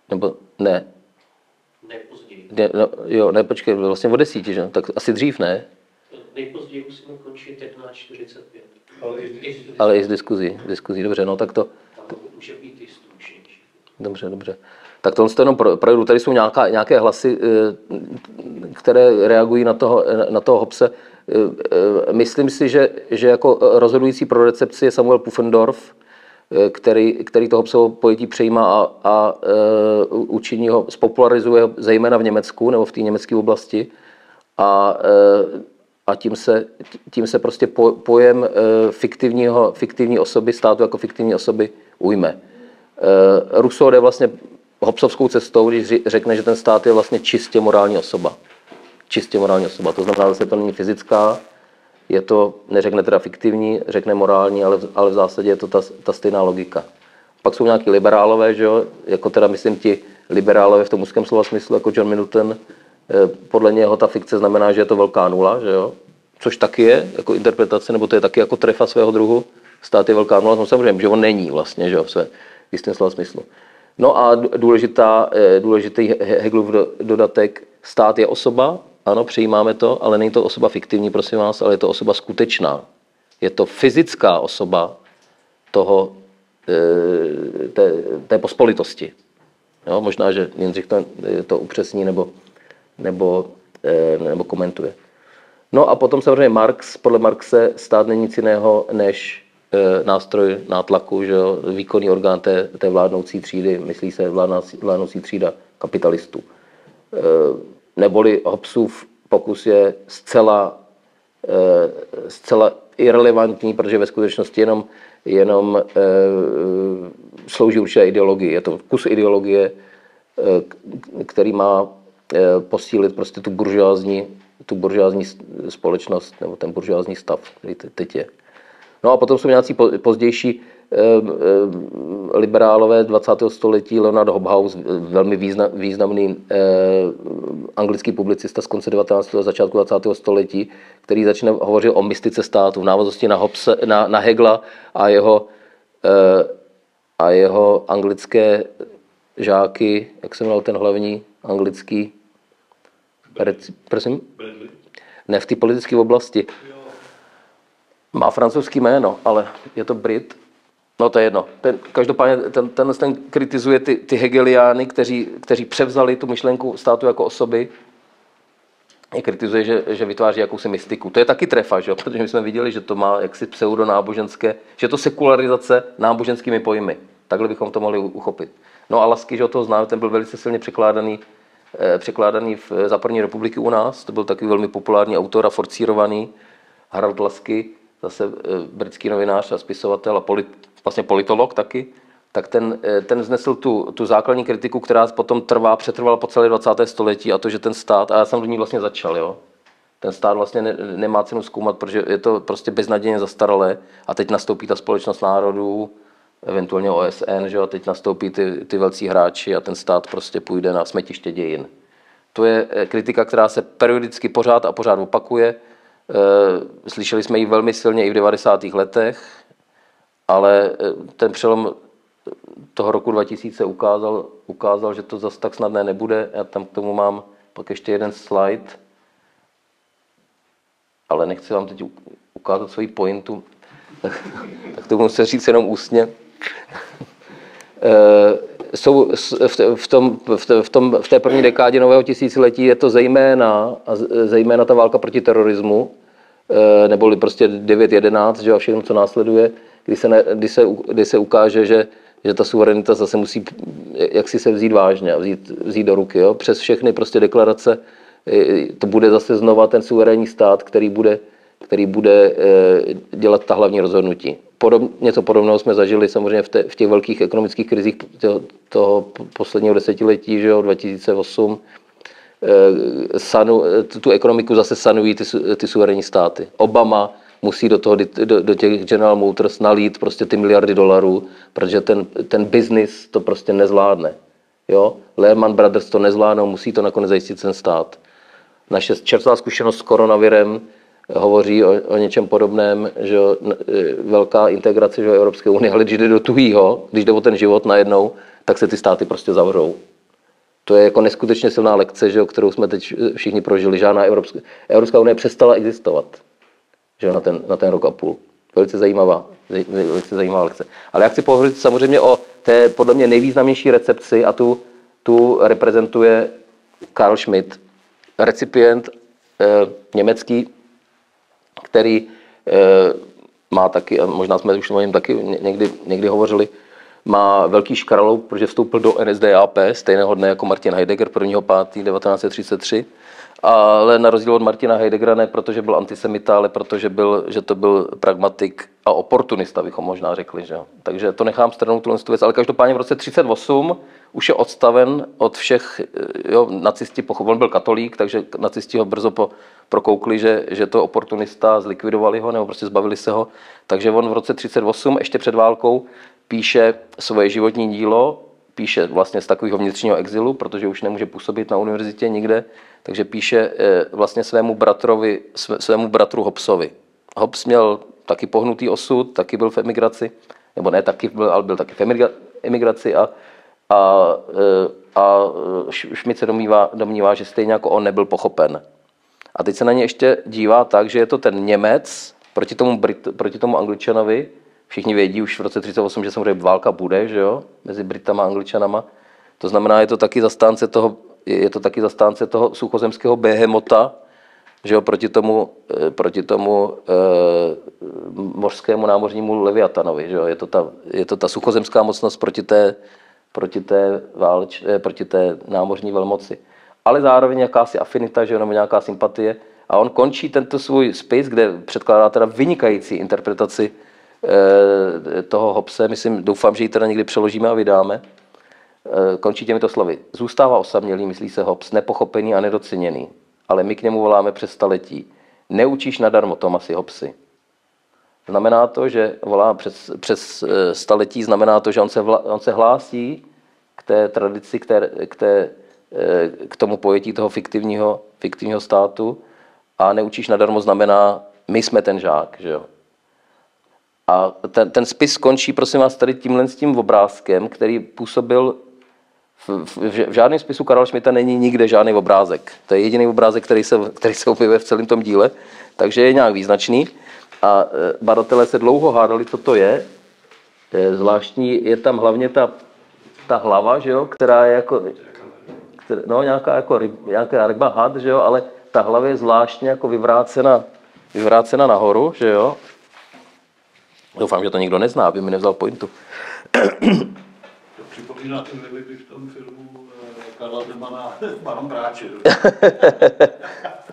A: Nebo ne?
C: Nejpozději.
A: Ne, počkej, vlastně o 10, že? Tak asi dřív, ne?
C: Nejpozději musíme končit 11:45.
A: Ale i z diskuzí, dobře, no tak to...
C: Tam může být i stručnější.
A: Dobře. Tak tohle to jenom projdu. Tady jsou nějaké hlasy, které reagují na toho Hobbese. Myslím si, že jako rozhodující pro recepci je Samuel Pufendorf, který toho Hobbesovo pojetí přejímá a učiní ho, spopularizuje ho zejména v Německu nebo v té německé oblasti. A tím se prostě pojem fiktivní osoby, státu jako fiktivní osoby ujme. Rousseau jde vlastně Hobbesovskou cestou, když řekne, že ten stát je vlastně čistě morální osoba. Čistě morální osoba, to znamená, že to není fyzická, je to, neřekne teda fiktivní, řekne morální, ale v zásadě je to ta stejná logika. Pak jsou nějaký liberálové, že jo, jako teda myslím ti liberálové v tom úzkém slova smyslu, jako John Milton, podle něho ta fikce znamená, že je to velká nula, že jo, což taky je jako interpretace, nebo to je taky jako trefa svého druhu, stát je velká nula, no samozřejmě, že on není vlastně, že jo, v jistém slova smyslu. No a důležitý Hegelův dodatek, stát je osoba, ano, přijímáme to, ale není to osoba fiktivní, prosím vás, ale je to osoba skutečná. Je to fyzická osoba té pospolitosti. Jo, možná, že Jindřich to upřesní nebo komentuje. No a potom samozřejmě Marx, podle Marxe stát není nic jiného než nástroj nátlaku, že jo, výkonný orgán té vládnoucí třídy, myslí se vládnoucí třída kapitalistů. Neboli Hobbesův pokus je zcela irelevantní, protože ve skutečnosti jenom slouží určité ideologii. Je to kus ideologie, který má posílit prostě tu buržoázní společnost nebo ten buržoázní stav, který teď je. No a potom jsou nějací pozdější liberálové 20. století, Leonard Hobhouse, velmi významný anglický publicista z konce 19. a začátku 20. století, který začne hovořit o mystice státu v návaznosti na Hegla a jeho anglické žáky, jak se jmenoval ten hlavní anglický, prosím? Ne, v té politické oblasti. Má francouzský jméno, ale je to Brit. No to je jedno. Každopádně ten kritizuje ty hegeliány, kteří převzali tu myšlenku státu jako osoby. Kritizuje, že vytváří jakousi mystiku. To je taky trefa, že? Protože my jsme viděli, že to má jaksi pseudonáboženské, že to sekularizace náboženskými pojmy. Takhle bychom to mohli uchopit. No a Lasky, že toho známe, ten byl velice silně překládaný v za první republiky u nás. To byl takový velmi populární autor a forcírovaný Harold Lasky, zase britský novinář a spisovatel a vlastně politolog taky, tak ten vznesl tu základní kritiku, která potom přetrvala po celé 20. století, a to, že ten stát, a já jsem do ní vlastně začal, jo, ten stát vlastně nemá cenu zkoumat, protože je to prostě beznadějně zastaralé a teď nastoupí ta společnost národů, eventuálně OSN, že jo, a teď nastoupí ty velcí hráči a ten stát prostě půjde na smetiště dějin. To je kritika, která se periodicky pořád a pořád opakuje. Slyšeli jsme ji velmi silně i v 90. letech, ale ten přelom toho roku 2000 ukázal, že to zas tak snadné nebude. Já tam k tomu mám pak ještě jeden slide, ale nechci vám teď ukázat svoji pointu, tak to budu se říct jenom ústně. Jsou v té první dekádě nového tisíciletí je to zejména ta válka proti terorismu, neboli prostě 9.11, že a všechno, co následuje, kdy se ukáže, že ta suverenita zase musí jaksi se vzít vážně a vzít do ruky. Jo? Přes všechny prostě deklarace to bude zase znova ten suverénní stát, který bude dělat ta hlavní rozhodnutí. Něco podobného jsme zažili samozřejmě v těch velkých ekonomických krizích toho posledního desetiletí, že jo, 2008. Tu ekonomiku zase sanují ty suverénní státy. Obama musí do těch General Motors nalít prostě ty miliardy dolarů, protože ten biznis to prostě nezvládne. Jo? Lehman Brothers to nezvládnou, musí to nakonec zajistit ten stát. Naše čerstvá zkušenost s koronavirem hovoří o něčem podobném, že velká integrace že Evropské unie, ale když jde do tuhýho, když jde o ten život najednou, tak se ty státy prostě zavřou. To je jako neskutečně silná lekce, že kterou jsme teď všichni prožili. Žádná Evropská unie přestala existovat, že na ten rok a půl. Velice zajímavá lekce. Ale já chci pohovořit samozřejmě o té podle mě nejvýznamnější recepci a tu reprezentuje Carl Schmitt, recipient německý, který má taky, a možná jsme už o něm taky někdy hovořili, má velký škraloup, protože vstoupil do NSDAP stejného dne jako Martin Heidegger 1.5.1933, ale na rozdíl od Martina Heideggera ne protože byl antisemita, ale protože že to byl pragmatik a oportunista, bychom možná řekli. Že? Takže to nechám stranou tu věc, ale každopádně v roce 1938 už je odstaven od všech, jo, nacisti, on byl katolík, takže nacisti ho brzo prokoukli, že to je oportunista, zlikvidovali ho nebo prostě zbavili se ho, takže on v roce 1938, ještě před válkou, píše svoje životní dílo, píše vlastně z takového vnitřního exilu, protože už nemůže působit na univerzitě nikde, takže píše vlastně svému bratru Hobbesovi. Hobbes měl taky pohnutý osud, taky byl v emigraci, nebo ne taky byl, ale byl taky v emigraci a Schmitt se domnívá, že stejně jako on nebyl pochopen. A teď se na ně ještě dívá tak, že je to ten Němec proti tomu Angličanovi. Všichni vědí už v roce 1938, že samozřejmě válka bude, že jo, mezi Britama a Angličanama. To znamená, je to taky zastánce toho suchozemského behemota, že jo, proti tomu mořskému námořnímu Leviatanovi, že jo. Je to ta suchozemská mocnost proti té námořní velmoci. Ale zároveň jakási afinita, že jo, nebo nějaká sympatie. A on končí tento svůj spis, kde předkládá teda vynikající interpretaci toho Hobbese, doufám, že ji teda někdy přeložíme a vydáme, končí těmito slovy. Zůstává osamělý, myslí se Hobbes, nepochopený a nedoceněný, ale my k němu voláme přes staletí. Neučíš nadarmo, Thomasi Hobbesi. Znamená to, že volá přes staletí, znamená to, že on se hlásí k té tradici, k tomu pojetí toho fiktivního státu a neučíš nadarmo znamená, my jsme ten žák, že jo. A ten spis skončí, prosím vás, tady tímhle s tím obrázkem, který působil v žádném spisu Karla Schmitta není nikde žádný obrázek. To je jediný obrázek, který se objevuje v celém tom díle, takže je nějak význačný. A badatelé se dlouho hádali, co to je. Zvláštní je tam hlavně ta hlava, že jo, která je jako nějaká ryba had, že jo, ale ta hlava je zvláštně jako vyvrácena nahoru, že jo. Doufám, že to nikdo nezná, aby mi nevzal pointu.
B: To připomíná ty vlivy v tom filmu Karla Zemana Baron Bráče.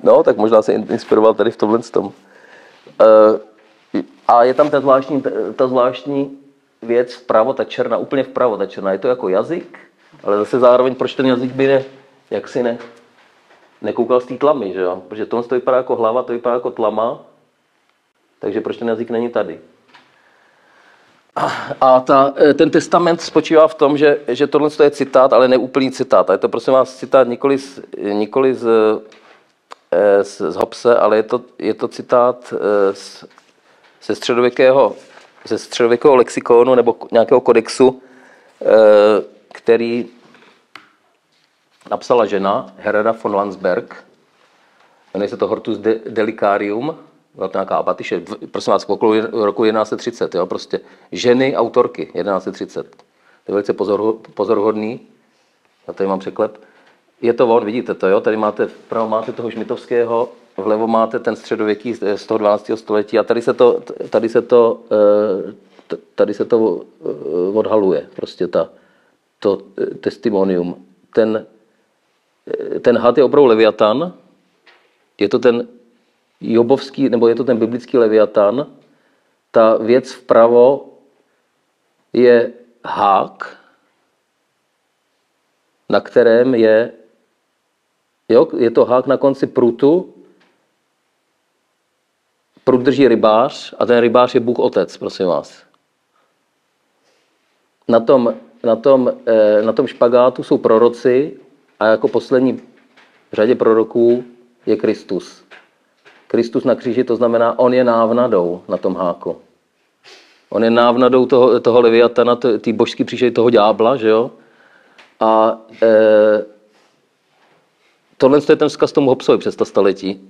A: No, tak možná se inspiroval tady v tomhle tom. A je tam ta zvláštní věc vpravo, ta černá, úplně vpravo ta černá. Je to jako jazyk, ale zase zároveň, proč ten jazyk by nekoukal z té tlamy, že jo? Protože tohle to vypadá jako hlava, to vypadá jako tlama, takže proč ten jazyk není tady? A ten testament spočívá v tom, že tohle je citát, ale neúplný citát. A je to prosím vás citát nikoli z Hobbese, ale je to citát ze středověkého lexikonu nebo nějakého kodexu, který napsala žena, Herrera von Landsberg. Jmenuje se to Hortus Delicarium. Byla to nějaká abatyše, prosím vás, okolo roku 1130, jo, prostě ženy autorky 1130. To je velice pozoruhodný. Já tady mám překlep. Je to on, vidíte to, jo, tady máte, vpravo máte toho Šmitovského, vlevo máte ten středověký z toho 12. století a tady se to odhaluje, prostě to testimonium. Ten had je opravdu Leviatan, je to ten jobovský, nebo je to ten biblický Leviatan. Ta věc vpravo je hák, na kterém je to hák na konci prutu. Prut drží rybář a ten rybář je Bůh Otec, prosím vás. Na tom špagátu jsou proroci a jako poslední v řadě proroků je Kristus. Kristus na kříži, to znamená, on je návnadou na tom háku. On je návnadou toho Leviatana, té božské příšery, toho ďábla, že jo? A tohle je ten vzkaz tomu Hobbesovi přes ta staletí.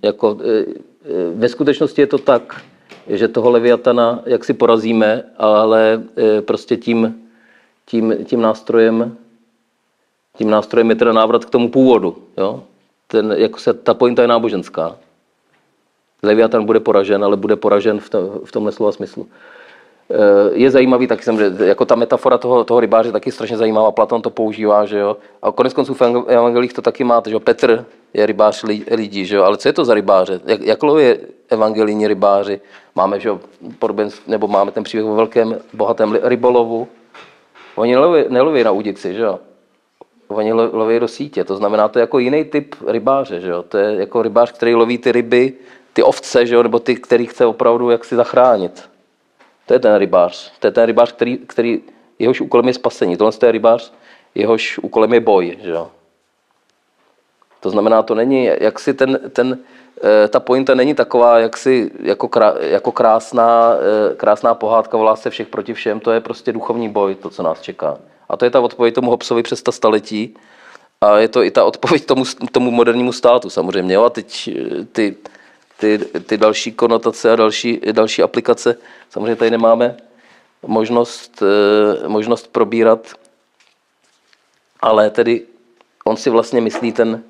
A: Ve skutečnosti je to tak, že toho Leviatana jak si porazíme, ale prostě tím nástrojem je teda návrat k tomu původu. Jo? Ta pointa je náboženská. Leviatan bude poražen, ale bude poražen v tomhle slova smyslu. Je zajímavý taky samozřejmě, jako ta metafora toho rybáře taky strašně zajímavá, Platon to používá, že jo. A konec konců v evangelích to taky máte, že jo. Petr je rybář lidí, že jo. Ale co je to za rybáře? Jak loví evangelijní rybáři? Máme, že jo, nebo máme ten příběh o velkém bohatém rybolovu. Oni neloví na údici, že jo. Oni loví do sítě, to znamená, to je jako jiný typ rybáře, že jo. To je jako rybář, který loví ty ryby, ty ovce, že jo, nebo ty, který chce opravdu jaksi zachránit. To je ten rybář. To je ten rybář, který jehož úkolem je spasení. Tohle je rybář, jehož úkolem je boj, že jo. To znamená, to není, jaksi ta pointa není taková, jaksi jako krásná pohádka o lásce všech proti všem, to je prostě duchovní boj, to, co nás čeká. A to je ta odpověď tomu Hobbesovi přes ta staletí a je to i ta odpověď tomu modernímu státu samozřejmě. Jo? A teď ty další konotace a další aplikace, samozřejmě tady nemáme možnost probírat, ale tedy on si vlastně myslí ten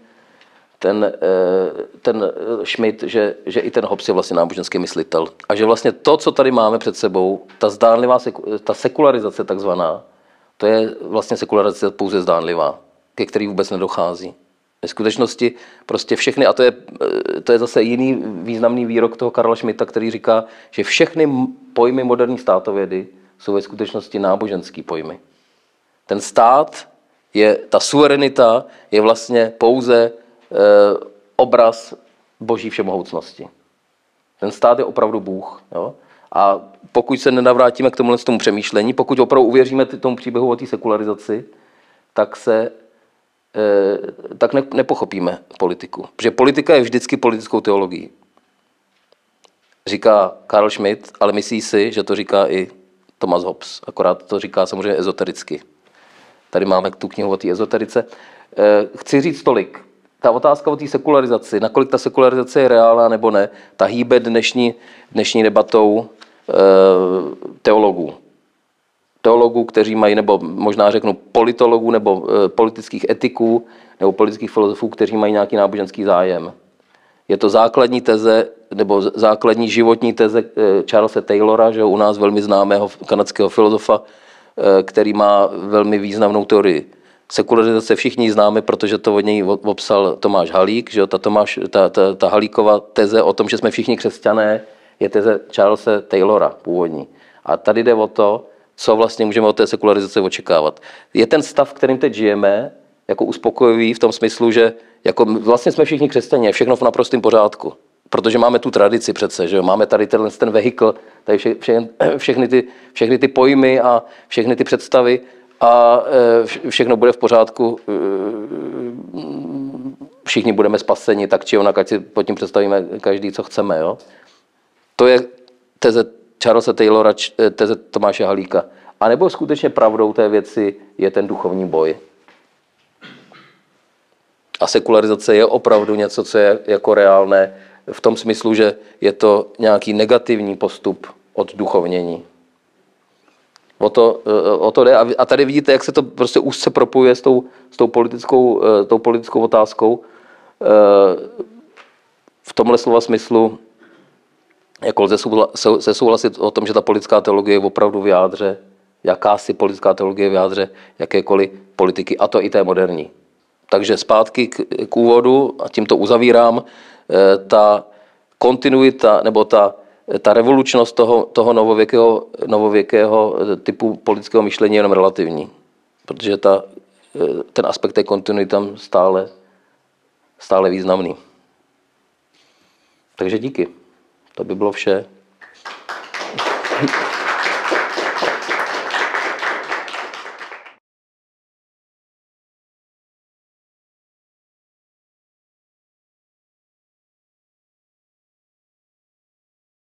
A: Schmidt, že i ten Hobbes je vlastně náboženský myslitel. A že vlastně to, co tady máme před sebou, ta sekularizace takzvaná, to je vlastně sekularizace pouze zdánlivá, ke který vůbec nedochází. Ve skutečnosti prostě všechny, a to je zase jiný významný výrok toho Karla Schmidta, který říká, že všechny pojmy moderní státovědy jsou ve skutečnosti náboženský pojmy. Ten stát, ta suverenita je vlastně pouze obraz boží všemohoucnosti. Ten stát je opravdu Bůh. Jo? A pokud se nenavrátíme k tomu přemýšlení, pokud opravdu uvěříme tomu příběhu o té sekularizaci, tak nepochopíme politiku. Protože politika je vždycky politickou teologií. Říká Karl Schmitt, ale myslí si, že to říká i Thomas Hobbes. Akorát to říká samozřejmě ezotericky. Tady máme tu knihu o té ezoterice. Chci říct tolik. Ta otázka o té sekularizaci, nakolik ta sekularizace je reálná nebo ne, ta hýbe dnešní debatou teologů. Teologů, kteří mají, nebo možná řeknu politologů, nebo politických etiků, nebo politických filozofů, kteří mají nějaký náboženský zájem. Je to základní teze, nebo základní životní teze Charlesa Taylora, že u nás velmi známého kanadského filozofa, který má velmi významnou teorii. Sekularizace všichni známe, protože to od něj opsal Tomáš Halík, že ta Halíkova teze o tom, že jsme všichni křesťané, je teze Charlesa Taylora původní. A tady jde o to, co vlastně můžeme od té sekularizace očekávat. Je ten stav, v kterým teď žijeme, jako uspokojivý v tom smyslu, že jako vlastně jsme všichni křesťané, všechno v naprostém pořádku. protože máme tu tradici přece, že jo? Máme tady ten vehikl, tady všechny ty pojmy a všechny ty představy a všechno bude v pořádku, všichni budeme spaseni, tak či onak, ať si pod tím představíme každý, co chceme. Jo? To je teze Charlesa Taylora, teze Tomáše Halíka. A nebo skutečně pravdou té věci je ten duchovní boj. A sekularizace je opravdu něco, co je jako reálné v tom smyslu, že je to nějaký negativní postup od duchovnění. O to jde. A tady vidíte, jak se to prostě úzce propojuje s tou politickou otázkou. V tomhle slova smyslu jako lze souhlasit o tom, že ta politická teologie je opravdu v jádře, jakási politická teologie v jádře jakékoliv politiky, a to i té moderní. Takže zpátky k úvodu, a tím to uzavírám, ta kontinuita nebo ta revolučnost toho novověkého typu politického myšlení je jenom relativní. Protože ten aspekt té kontinuity tam stále významný. Takže díky. To by bylo vše.